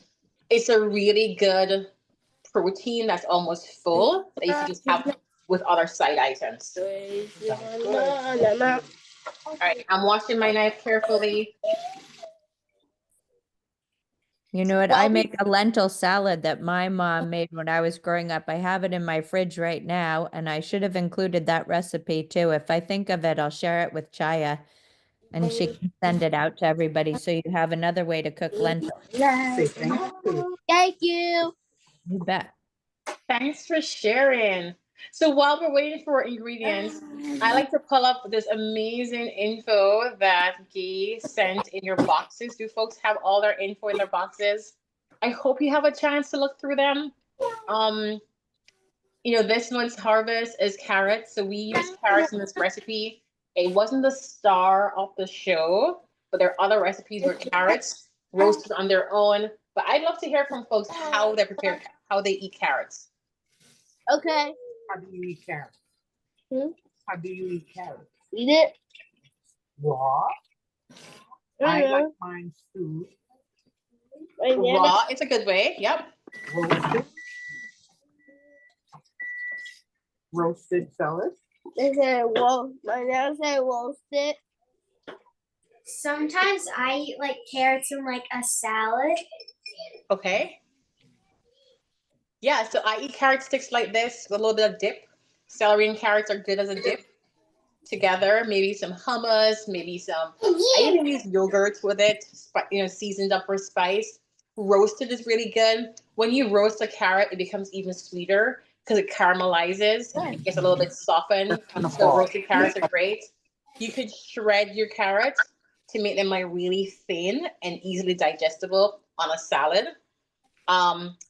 Speaker 3: it's a really good protein that's almost full that you can just have with other side items. All right, I'm washing my knife carefully.
Speaker 2: You know what?
Speaker 3: Well,
Speaker 2: I make a lentil salad that my mom made when I was growing up. I have it in my fridge right now, and I should have included that recipe too. If I think of it, I'll share it with Chaya, and she can send it out to everybody so you have another way to cook lentils.
Speaker 8: Say thank you.
Speaker 6: Thank you.
Speaker 2: You bet.
Speaker 3: Thanks for sharing. So while we're waiting for ingredients, I like to pull up this amazing info that Gay sent in your boxes. Do folks have all their info in their boxes? I hope you have a chance to look through them. This month's harvest is carrots. So we use carrots in this recipe. It wasn't the star of the show, but there are other recipes with carrots roasted on their own. But I'd love to hear from folks how they prepare, how they eat carrots.
Speaker 6: Okay.
Speaker 8: How do you eat carrots? How do you eat carrots?
Speaker 6: Eat it.
Speaker 8: Raw. I like mine stewed.
Speaker 3: Raw, it's a good way. Yep.
Speaker 8: Roasted. Roasted salad.
Speaker 6: They said, well, my nana said roasted.
Speaker 9: Sometimes I eat like carrots in like a salad.
Speaker 3: Okay. Yeah, so I eat carrot sticks like this with a little bit of dip. Celery and carrots are good as a dip together. Maybe some hummus, maybe some. I even use yogurt with it, seasoned up with spice. Roasted is really good. When you roast a carrot, it becomes even sweeter because it caramelizes. It gets a little bit softened. So roasted carrots are great. You could shred your carrots to make them like really thin and easily digestible on a salad.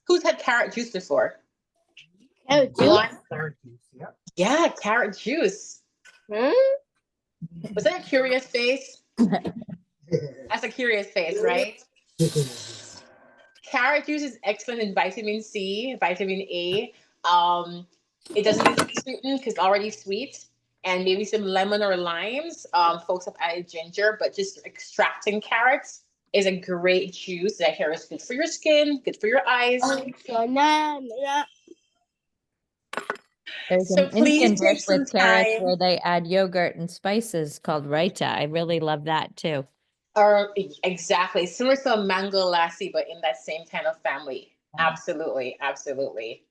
Speaker 3: Who's had carrot juice before?
Speaker 6: Carrot juice?
Speaker 8: Carrot juice, yep.
Speaker 3: Yeah, carrot juice. Was that a curious face? That's a curious face, right? Carrot juice is excellent in vitamin C, vitamin A. It doesn't need to be sweetened because it's already sweet. And maybe some lemon or limes. Folks have added ginger, but just extracting carrots is a great juice that I hear is good for your skin, good for your eyes.
Speaker 2: There's
Speaker 3: So
Speaker 2: an Indian
Speaker 3: please take
Speaker 2: dish
Speaker 3: some
Speaker 2: with carrots
Speaker 3: time.
Speaker 2: where they add yogurt and spices called raita. I really love that too.
Speaker 3: Exactly. Similar to a mango lassi, but in that same kind of family. Absolutely. Absolutely.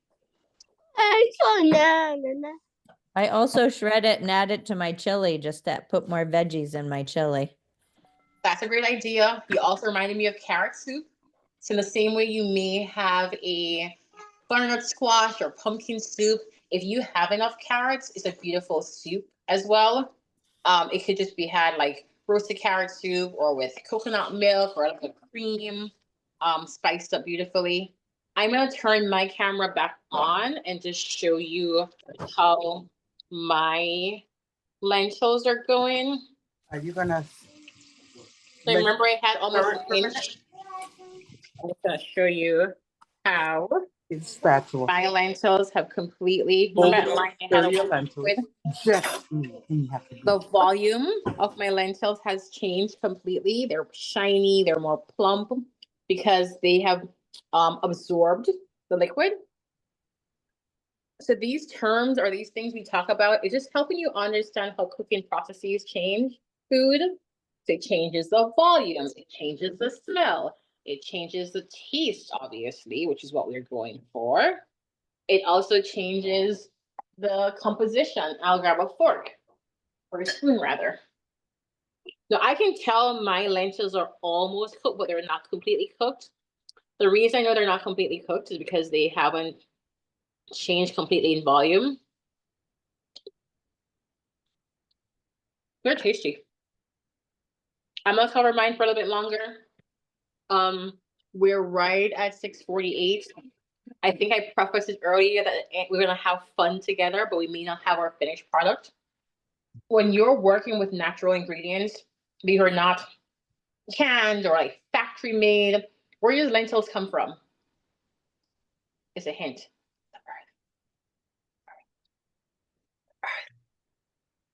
Speaker 2: I also shred it and add it to my chili just to put more veggies in my chili.
Speaker 3: That's a great idea. You also reminded me of carrot soup. So in the same way you may have a butternut squash or pumpkin soup, If you have enough carrots, it's a beautiful soup as well. It could just be had like roasted carrot soup or with coconut milk or like a cream, spiced up beautifully. I'm gonna turn my camera back on and just show you how my lentils are going.
Speaker 5: Are you gonna?
Speaker 3: So remember I had almost an inch. I'm just gonna show you how
Speaker 5: It's spatula.
Speaker 3: my lentils have completely, remember that line I had a liquid? The volume of my lentils has changed completely. They're shiny, they're more plump because they have absorbed the liquid. So these terms or these things we talk about, it's just helping you understand how cooking processes change food. So it changes the volume, it changes the smell, it changes the taste, obviously, which is what we're going for. It also changes the composition. I'll grab a fork or a spoon rather. Now I can tell my lentils are almost cooked, but they're not completely cooked. The reason I know they're not completely cooked is because they haven't changed completely in volume. They're tasty. I'm gonna cover mine for a little bit longer. We're right at 6:48. I think I prefaced it earlier that we're gonna have fun together, but we may not have our finished product. When you're working with natural ingredients, these are not canned or like factory made. Where do lentils come from? It's a hint.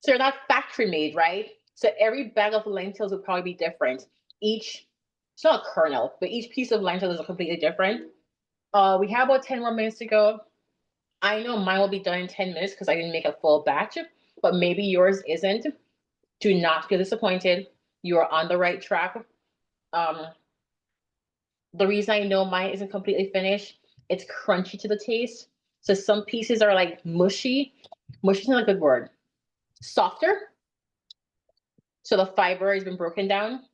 Speaker 3: So they're not factory made, right? So every bag of lentils would probably be different. Each, it's not a kernel, but each piece of lentils is completely different. We have about 10 more minutes to go. I know mine will be done in 10 minutes because I didn't make a full batch, but maybe yours isn't. Do not feel disappointed. You are on the right track. The reason I know mine isn't completely finished, it's crunchy to the taste. So some pieces are like mushy. Mushy is not a good word. Softer. So the fiber has been broken down.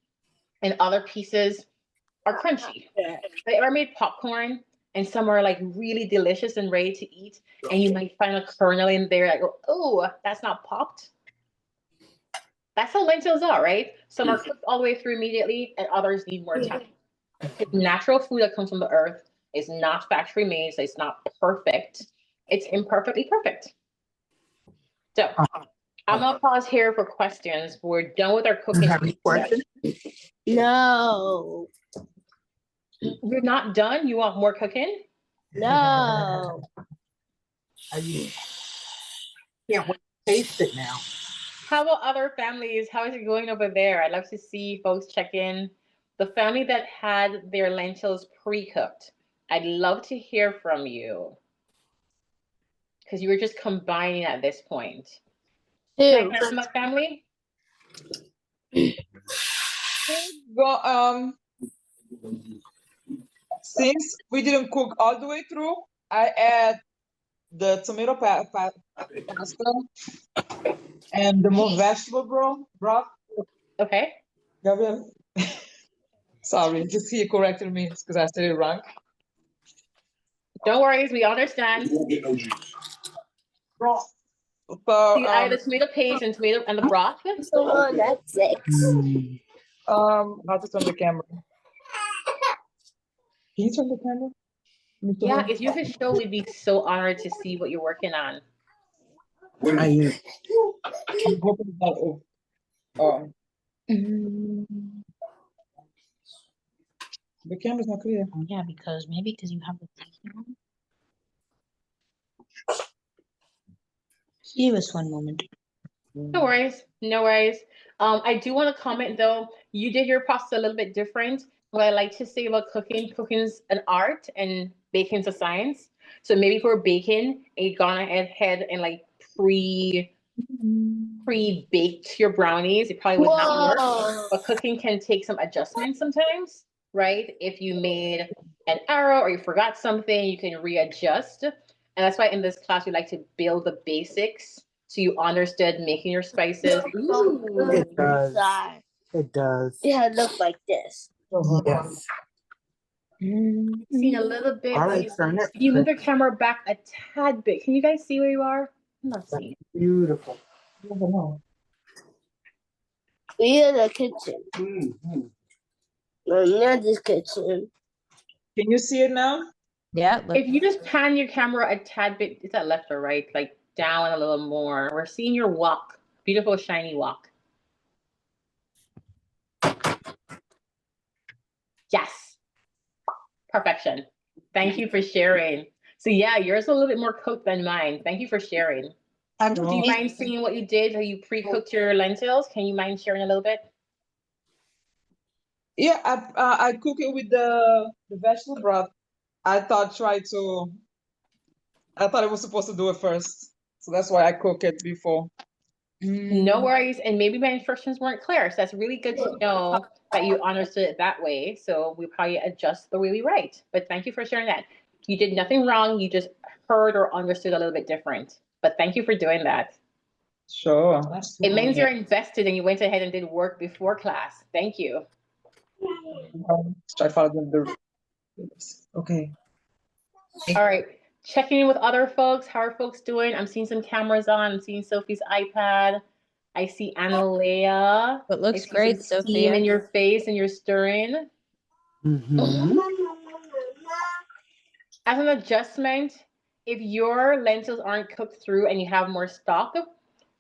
Speaker 3: And other pieces are crunchy. They are made popcorn, and some are like really delicious and ready to eat. And you might find a kernel in there, like, oh, that's not popped. That's how lentils are, right? Some are cooked all the way through immediately, and others need more time. It's natural food that comes from the earth. It's not factory made, so it's not perfect. It's imperfectly perfect. So I'm gonna pause here for questions. We're done with our cooking.
Speaker 6: No.
Speaker 3: You're not done? You want more cooking?
Speaker 6: No.
Speaker 5: You can't wait to taste it now.
Speaker 3: How about other families? How is it going over there? I'd love to see folks check in. The family that had their lentils pre-cooked, I'd love to hear from you. Because you were just combining at this point. Can I hear from that family?
Speaker 8: Since we didn't cook all the way through, I add the tomato pasta and the more vegetable broth.
Speaker 3: Okay.
Speaker 8: Gabriel. Sorry, just he corrected me because I said it wrong.
Speaker 3: Don't worry, we understand.
Speaker 8: Broth.
Speaker 3: So you add the tomato paste and tomato and the broth.
Speaker 6: So that's 6.
Speaker 8: I'll just turn the camera. Can you turn the camera?
Speaker 3: Yeah, if you could show, we'd be so honored to see what you're working on.
Speaker 5: When are you?
Speaker 8: The camera's not clear.
Speaker 7: Yeah, because you have the thing on. Give us one moment.
Speaker 3: No worries, no worries. I do want to comment though, you did your process a little bit different. What I like to say about cooking's an art and baking's a science. So maybe for baking, you gone ahead and like pre-baked your brownies, it probably would not work. But cooking can take some adjustments sometimes, right? If you made an error or you forgot something, you can readjust. And that's why in this class, we like to build the basics so you understood making your spices. Ooh.
Speaker 5: It does. It does.
Speaker 6: Yeah, it looks like this.
Speaker 5: Yes.
Speaker 3: See a little bit.
Speaker 5: All
Speaker 3: but
Speaker 5: right, turn it.
Speaker 3: if you move the camera back a tad bit, can you guys see where you are? I'm not seeing.
Speaker 5: Beautiful.
Speaker 6: We in the kitchen.
Speaker 5: Mhm.
Speaker 6: No, not this kitchen.
Speaker 8: Can you see it now?
Speaker 2: Yeah, look,
Speaker 3: If you just pan your camera a tad bit, is that left or right? Like down a little more. We're seeing your wok. Beautiful, shiny wok. Yes. Perfection. Thank you for sharing. So yeah, yours is a little bit more cooked than mine. Thank you for sharing. Do you mind seeing what you did? How you pre-cooked your lentils? Can you mind sharing a little bit?
Speaker 8: Yeah, I cook it with the vegetable broth. I thought it was supposed to do it first. So that's why I cook it before.
Speaker 3: No worries. And maybe my instructions weren't clear. So that's really good to know that you understood it that way. So we probably adjust the way we write. But thank you for sharing that. You did nothing wrong. You just heard or understood a little bit different. But thank you for doing that.
Speaker 8: Sure.
Speaker 3: It means you're invested and you went ahead and did work before class. Thank you.
Speaker 8: Try following the. Okay.
Speaker 3: All right. Checking in with other folks. How are folks doing? I'm seeing some cameras on. I'm seeing Sophie's iPad. I see Analea.
Speaker 2: it looks
Speaker 3: I see
Speaker 2: great,
Speaker 3: some steam in
Speaker 2: Sophia.
Speaker 3: your face and you're stirring.
Speaker 5: Mhm.
Speaker 3: As an adjustment, if your lentils aren't cooked through and you have more stock,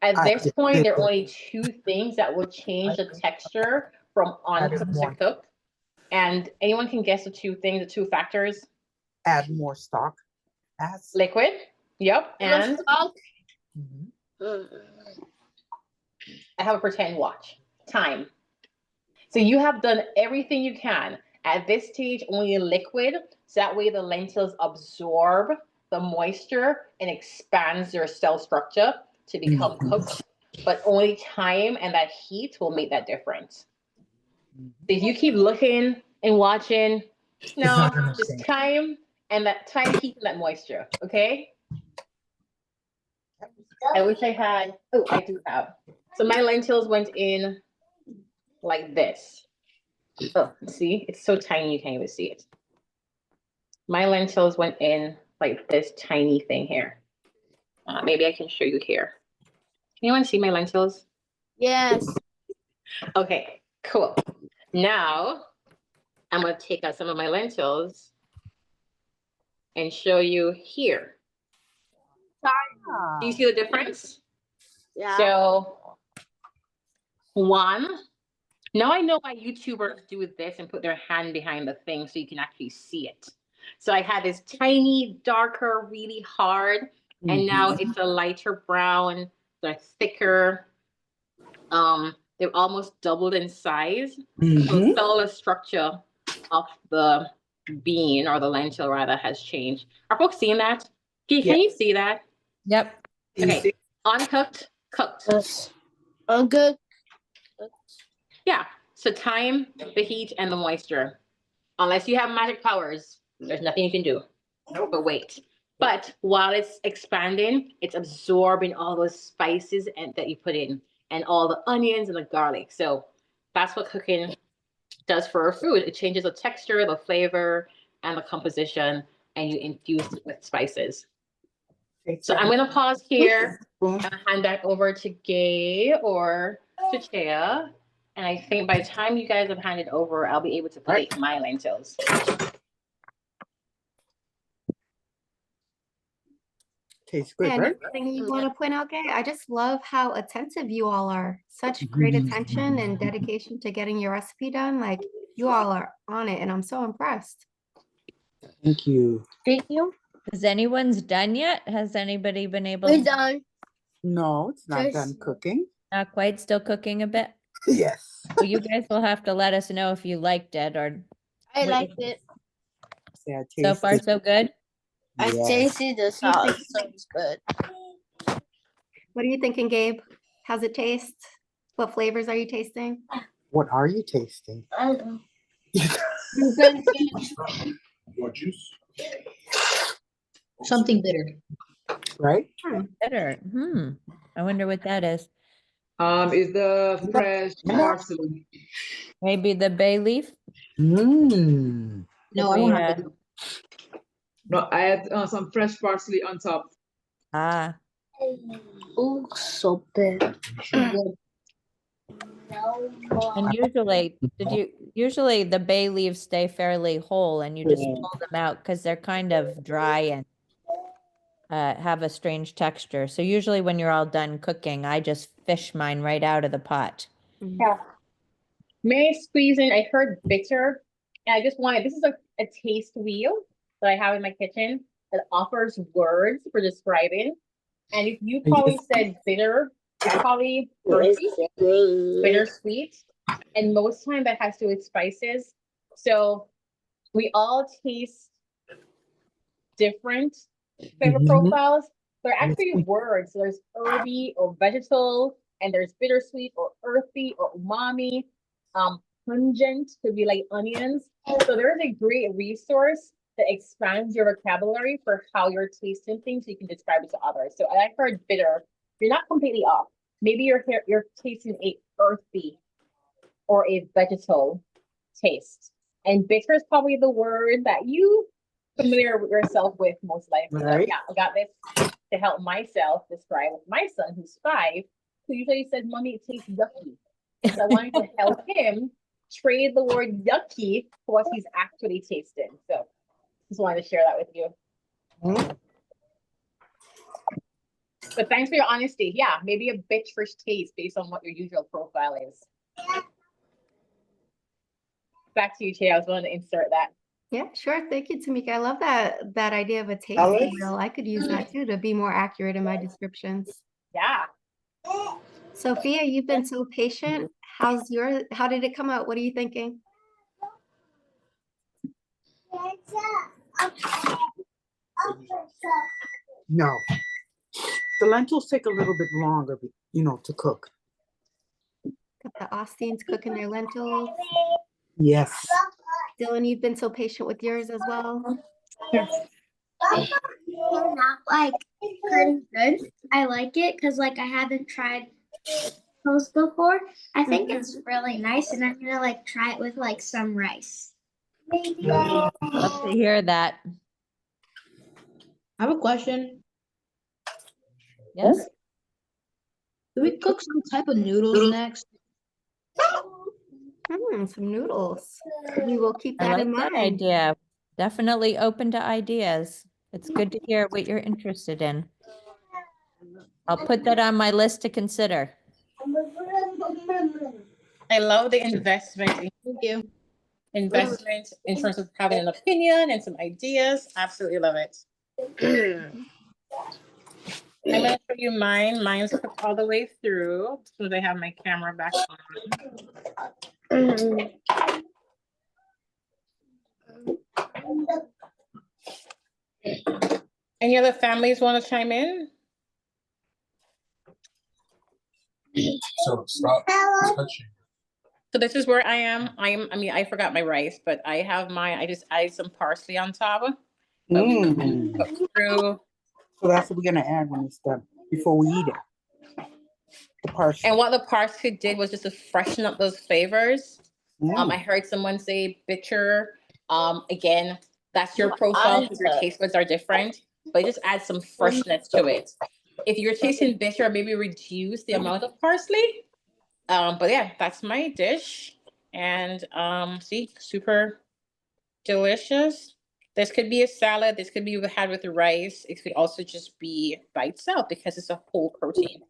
Speaker 3: at this point, there are only two things that will change the texture from uncooked to cooked. And anyone can guess the two things, the two factors.
Speaker 5: Add more stock.
Speaker 3: Liquid. Yep. And I have a pretend watch. Time. So you have done everything you can. At this stage, only liquid. So that way the lentils absorb the moisture and expands their cell structure to become cooked. But only time and that heat will make that difference. If you keep looking and watching, no, just time and that time, heat, and that moisture. Okay. I wish I had. Oh, I do have. So my lentils went in like this. Oh, see, it's so tiny you can't even see it. My lentils went in like this tiny thing here. Maybe I can show you here. Can anyone see my lentils?
Speaker 6: Yes.
Speaker 3: Okay, cool. Now I'm going to take out some of my lentils and show you here. Do you see the difference?
Speaker 6: Yeah.
Speaker 3: So one, now I know why YouTubers do this and put their hand behind the thing so you can actually see it. So I had this tiny, darker, really hard, and now it's a lighter brown, they're thicker. They've almost doubled in size. So the cellular structure of the bean or the lentil rather has changed. Are folks seeing that? Can you see that?
Speaker 2: Yep.
Speaker 3: Okay, uncooked, cooked.
Speaker 6: Good.
Speaker 3: Yeah, so time, the heat, and the moisture. Unless you have magic powers, there's nothing you can do. But wait. But while it's expanding, it's absorbing all those spices that you put in and all the onions and the garlic. So that's what cooking does for our food. It changes the texture, the flavor, and the composition, and you infuse it with spices. So I'm going to pause here and hand back over to Gay or to Chea. And I think by the time you guys have handed over, I'll be able to plate my lentils.
Speaker 5: Tastes good,
Speaker 1: And
Speaker 5: right?
Speaker 1: anything you want to point out, Gay? I just love how attentive you all are. Such great attention and dedication to getting your recipe done. Like you all are on it, and I'm so impressed.
Speaker 5: Thank you.
Speaker 6: Thank you.
Speaker 2: Is anyone's done yet? Has anybody been able
Speaker 6: We're
Speaker 2: to?
Speaker 6: done.
Speaker 5: No, it's not done cooking.
Speaker 2: Not quite, still cooking a bit?
Speaker 5: Yes.
Speaker 2: Well, you guys will have to let us know if you liked it or
Speaker 6: I
Speaker 2: What you
Speaker 6: liked it.
Speaker 5: Yeah,
Speaker 2: so far so good.
Speaker 6: I tasted the sauce, so it's good.
Speaker 1: What are you thinking, Gabe? How's it taste? What flavors are you tasting?
Speaker 5: What are you tasting?
Speaker 6: I don't know. You can taste
Speaker 4: More juice?
Speaker 7: Something bitter.
Speaker 5: Right?
Speaker 2: Bitter. I wonder what that is.
Speaker 8: Is the fresh parsley.
Speaker 2: Maybe the bay leaf?
Speaker 5: Mmm.
Speaker 7: No, I don't have it.
Speaker 8: No, I add some fresh parsley on top.
Speaker 2: Ah,
Speaker 6: Oh, so bad.
Speaker 2: and usually the bay leaves stay fairly whole and you just pull them out because they're kind of dry and have a strange texture. So usually when you're all done cooking, I just fish mine right out of the pot.
Speaker 3: Yeah. May I squeeze in? I heard bitter, and I just wanted, this is a taste wheel that I have in my kitchen that offers words for describing. And if you probably said bitter, it's probably earthy, bittersweet, and most time that has to do with spices. So we all taste different flavor profiles. They're actually words. So there's herby or vegetal, and there's bittersweet or earthy or umami. Pungent could be like onions. So there's a great resource that expands your vocabulary for how you're tasting things so you can describe it to others. So I heard bitter. You're not completely off. Maybe you're tasting a earthy or a vegetal taste. And bitter is probably the word that you familiar with yourself with most likely.
Speaker 5: Right.
Speaker 3: Yeah, I got this to help myself describe with my son who's 5, who usually says, "Mommy, it tastes yucky." So I wanted to help him trade the word yucky for what he's actually tasting. So just wanted to share that with you. But thanks for your honesty. Yeah, maybe a bit for taste based on what your usual profile is. Back to you, Che. I was going to insert that.
Speaker 1: Yeah, sure. Thank you, Tamika. I love that idea of a taste
Speaker 5: Alex?
Speaker 1: wheel. I could use that too to be more accurate in my descriptions.
Speaker 3: Yeah.
Speaker 1: Sophia, you've been so patient. How did it come out? What are you thinking?
Speaker 5: No. The lentils take a little bit longer, to cook.
Speaker 1: Got the Austins cooking their lentils.
Speaker 5: Yes.
Speaker 1: Dylan, you've been so patient with yours as well.
Speaker 9: They're not like pretty good. I like it because like I haven't tried toast before. I think it's really nice, and I'm gonna like try it with like some rice.
Speaker 2: Love to hear that.
Speaker 7: I have a question.
Speaker 2: Yes.
Speaker 7: Do we cook some type of noodles next?
Speaker 1: Some noodles. We will keep
Speaker 2: I
Speaker 1: that
Speaker 2: like
Speaker 1: in
Speaker 2: that
Speaker 1: mind.
Speaker 2: idea. Definitely open to ideas. It's good to hear what you're interested in. I'll put that on my list to consider.
Speaker 3: I love the investment.
Speaker 7: Thank you.
Speaker 3: Investment in terms of having an opinion and some ideas. Absolutely love it. I'm gonna show you mine. Mine's cooked all the way through. As soon as I have my camera back on. Any other families want to chime in?
Speaker 10: So stop touching.
Speaker 3: So this is where I am. I forgot my rice, but I have mine. I just added some parsley on top. Through.
Speaker 5: So that's what we're gonna add when it's done, before we eat it. The parsley.
Speaker 3: And what the parsley did was just to freshen up those flavors.
Speaker 5: Yeah.
Speaker 3: I heard someone say bitter. Again, that's your profile because your taste buds are different, but just add some freshness to it. If you're tasting bitter, maybe reduce the amount of parsley. But yeah, that's my dish. And see, super delicious. This could be a salad. This could be had with rice. It could also just be by itself because it's a whole protein.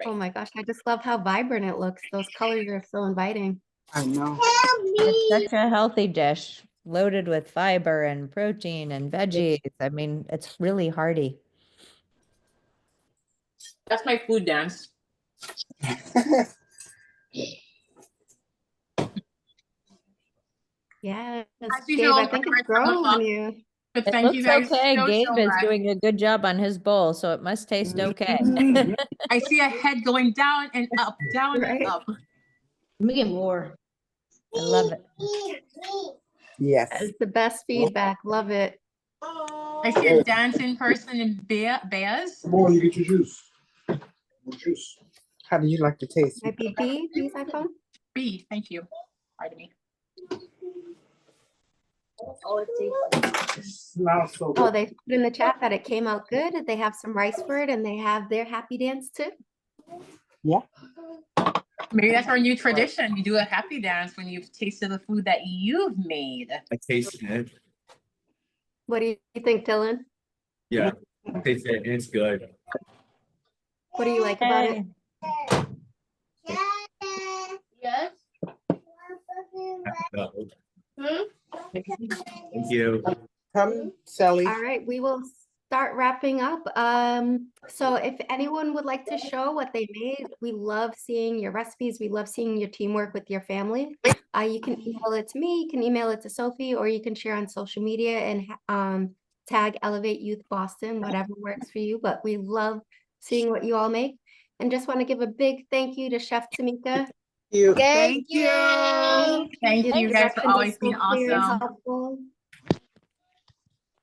Speaker 1: Oh my gosh, I just love how vibrant it looks. Those colors are so inviting.
Speaker 5: I know.
Speaker 2: It's such a healthy dish, loaded with fiber and protein and veggies. I mean, it's really hearty.
Speaker 3: That's my food dance.
Speaker 1: Yes,
Speaker 3: you
Speaker 1: Gabe,
Speaker 3: know,
Speaker 1: I think it's growing on you.
Speaker 3: But
Speaker 2: It
Speaker 3: thank
Speaker 2: looks
Speaker 3: you guys
Speaker 2: okay.
Speaker 3: so
Speaker 2: Gabe is
Speaker 3: much.
Speaker 2: doing a good job on his bowl, so it must taste okay.
Speaker 3: I see a head going down and up, down
Speaker 1: Right.
Speaker 3: and up.
Speaker 7: Let me get more.
Speaker 2: I love it.
Speaker 5: Yes.
Speaker 1: It's the best feedback. Love it.
Speaker 3: I see a dancing person in bears.
Speaker 10: Come on, you get your juice. More juice.
Speaker 5: How do you like the taste?
Speaker 1: Might be B's iPhone.
Speaker 3: B, thank you. Pardon me.
Speaker 5: Smells so
Speaker 1: Oh,
Speaker 5: good.
Speaker 1: they put in the chat that it came out good. They have some rice for it and they have their happy dance too.
Speaker 3: Maybe that's our new tradition. You do a happy dance when you've tasted the food that you've made.
Speaker 4: I tasted it.
Speaker 1: What do you think, Dylan?
Speaker 4: Yeah, I tasted it. And it's good.
Speaker 1: What do you like about it?
Speaker 6: Yes.
Speaker 4: Thank you.
Speaker 5: Come, Sally.
Speaker 1: All right, we will start wrapping up. So if anyone would like to show what they made, we love seeing your recipes. We love seeing your teamwork with your family. You can email it to me, you can email it to Sophie, or you can share on social media and tag Elevate Youth Boston, whatever works for you. But we love seeing what you all make. And just want to give a big thank you to Chef Tamika.
Speaker 5: You.
Speaker 6: Thank you.
Speaker 3: Thank
Speaker 1: Your
Speaker 3: you guys for
Speaker 1: directions are
Speaker 3: always being
Speaker 1: so clear and
Speaker 3: awesome.
Speaker 1: helpful.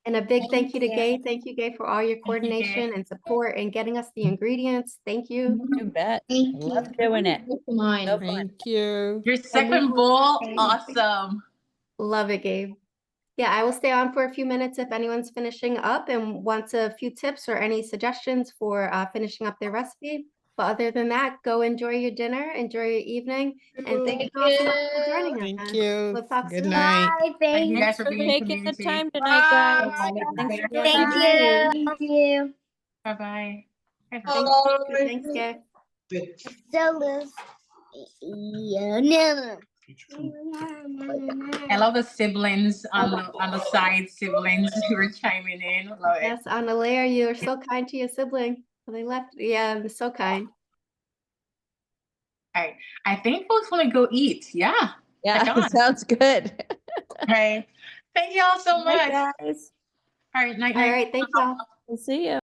Speaker 1: And a big thank you to Gay. Thank you, Gay, for all your
Speaker 3: you, Gay.
Speaker 1: coordination and support and getting us the ingredients. Thank you.
Speaker 2: You bet.
Speaker 9: Thank
Speaker 2: Love
Speaker 9: you.
Speaker 2: doing it.
Speaker 7: Mine.
Speaker 2: So fun.
Speaker 8: Thank you.
Speaker 3: Your second bowl, awesome.
Speaker 1: Love it, Gabe. Yeah, I will stay on for a few minutes if anyone's finishing up and wants a few tips or any suggestions for finishing up their recipe. But other than that, go enjoy your dinner, enjoy your evening, and thank you all so much for joining us.
Speaker 8: Thank you.
Speaker 1: We'll talk
Speaker 8: Good
Speaker 1: soon.
Speaker 8: night.
Speaker 6: Bye.
Speaker 3: Thank you
Speaker 6: Thank
Speaker 3: guys for
Speaker 2: For
Speaker 3: being
Speaker 2: taking the
Speaker 3: community.
Speaker 2: time tonight, guys. Thanks for
Speaker 1: Yeah,
Speaker 2: being
Speaker 6: Thank
Speaker 2: on.
Speaker 6: you. Thank you.
Speaker 3: Bye-bye.
Speaker 1: Thanks, Gay.
Speaker 6: Sellers. Yeah, no.
Speaker 3: I love the siblings on the side, siblings who are chiming in. Love it.
Speaker 1: Yes, Annalea, you're so kind to your sibling. They left. Yeah, I'm so kind.
Speaker 3: All right. I think folks want to go eat. Yeah.
Speaker 2: Yeah,
Speaker 3: Heck on.
Speaker 2: sounds good.
Speaker 3: Okay. Thank you all so
Speaker 2: Bye,
Speaker 3: much.
Speaker 2: guys.
Speaker 3: All right. Night,
Speaker 1: All
Speaker 3: night.
Speaker 1: right, thank you all.
Speaker 2: We'll see you.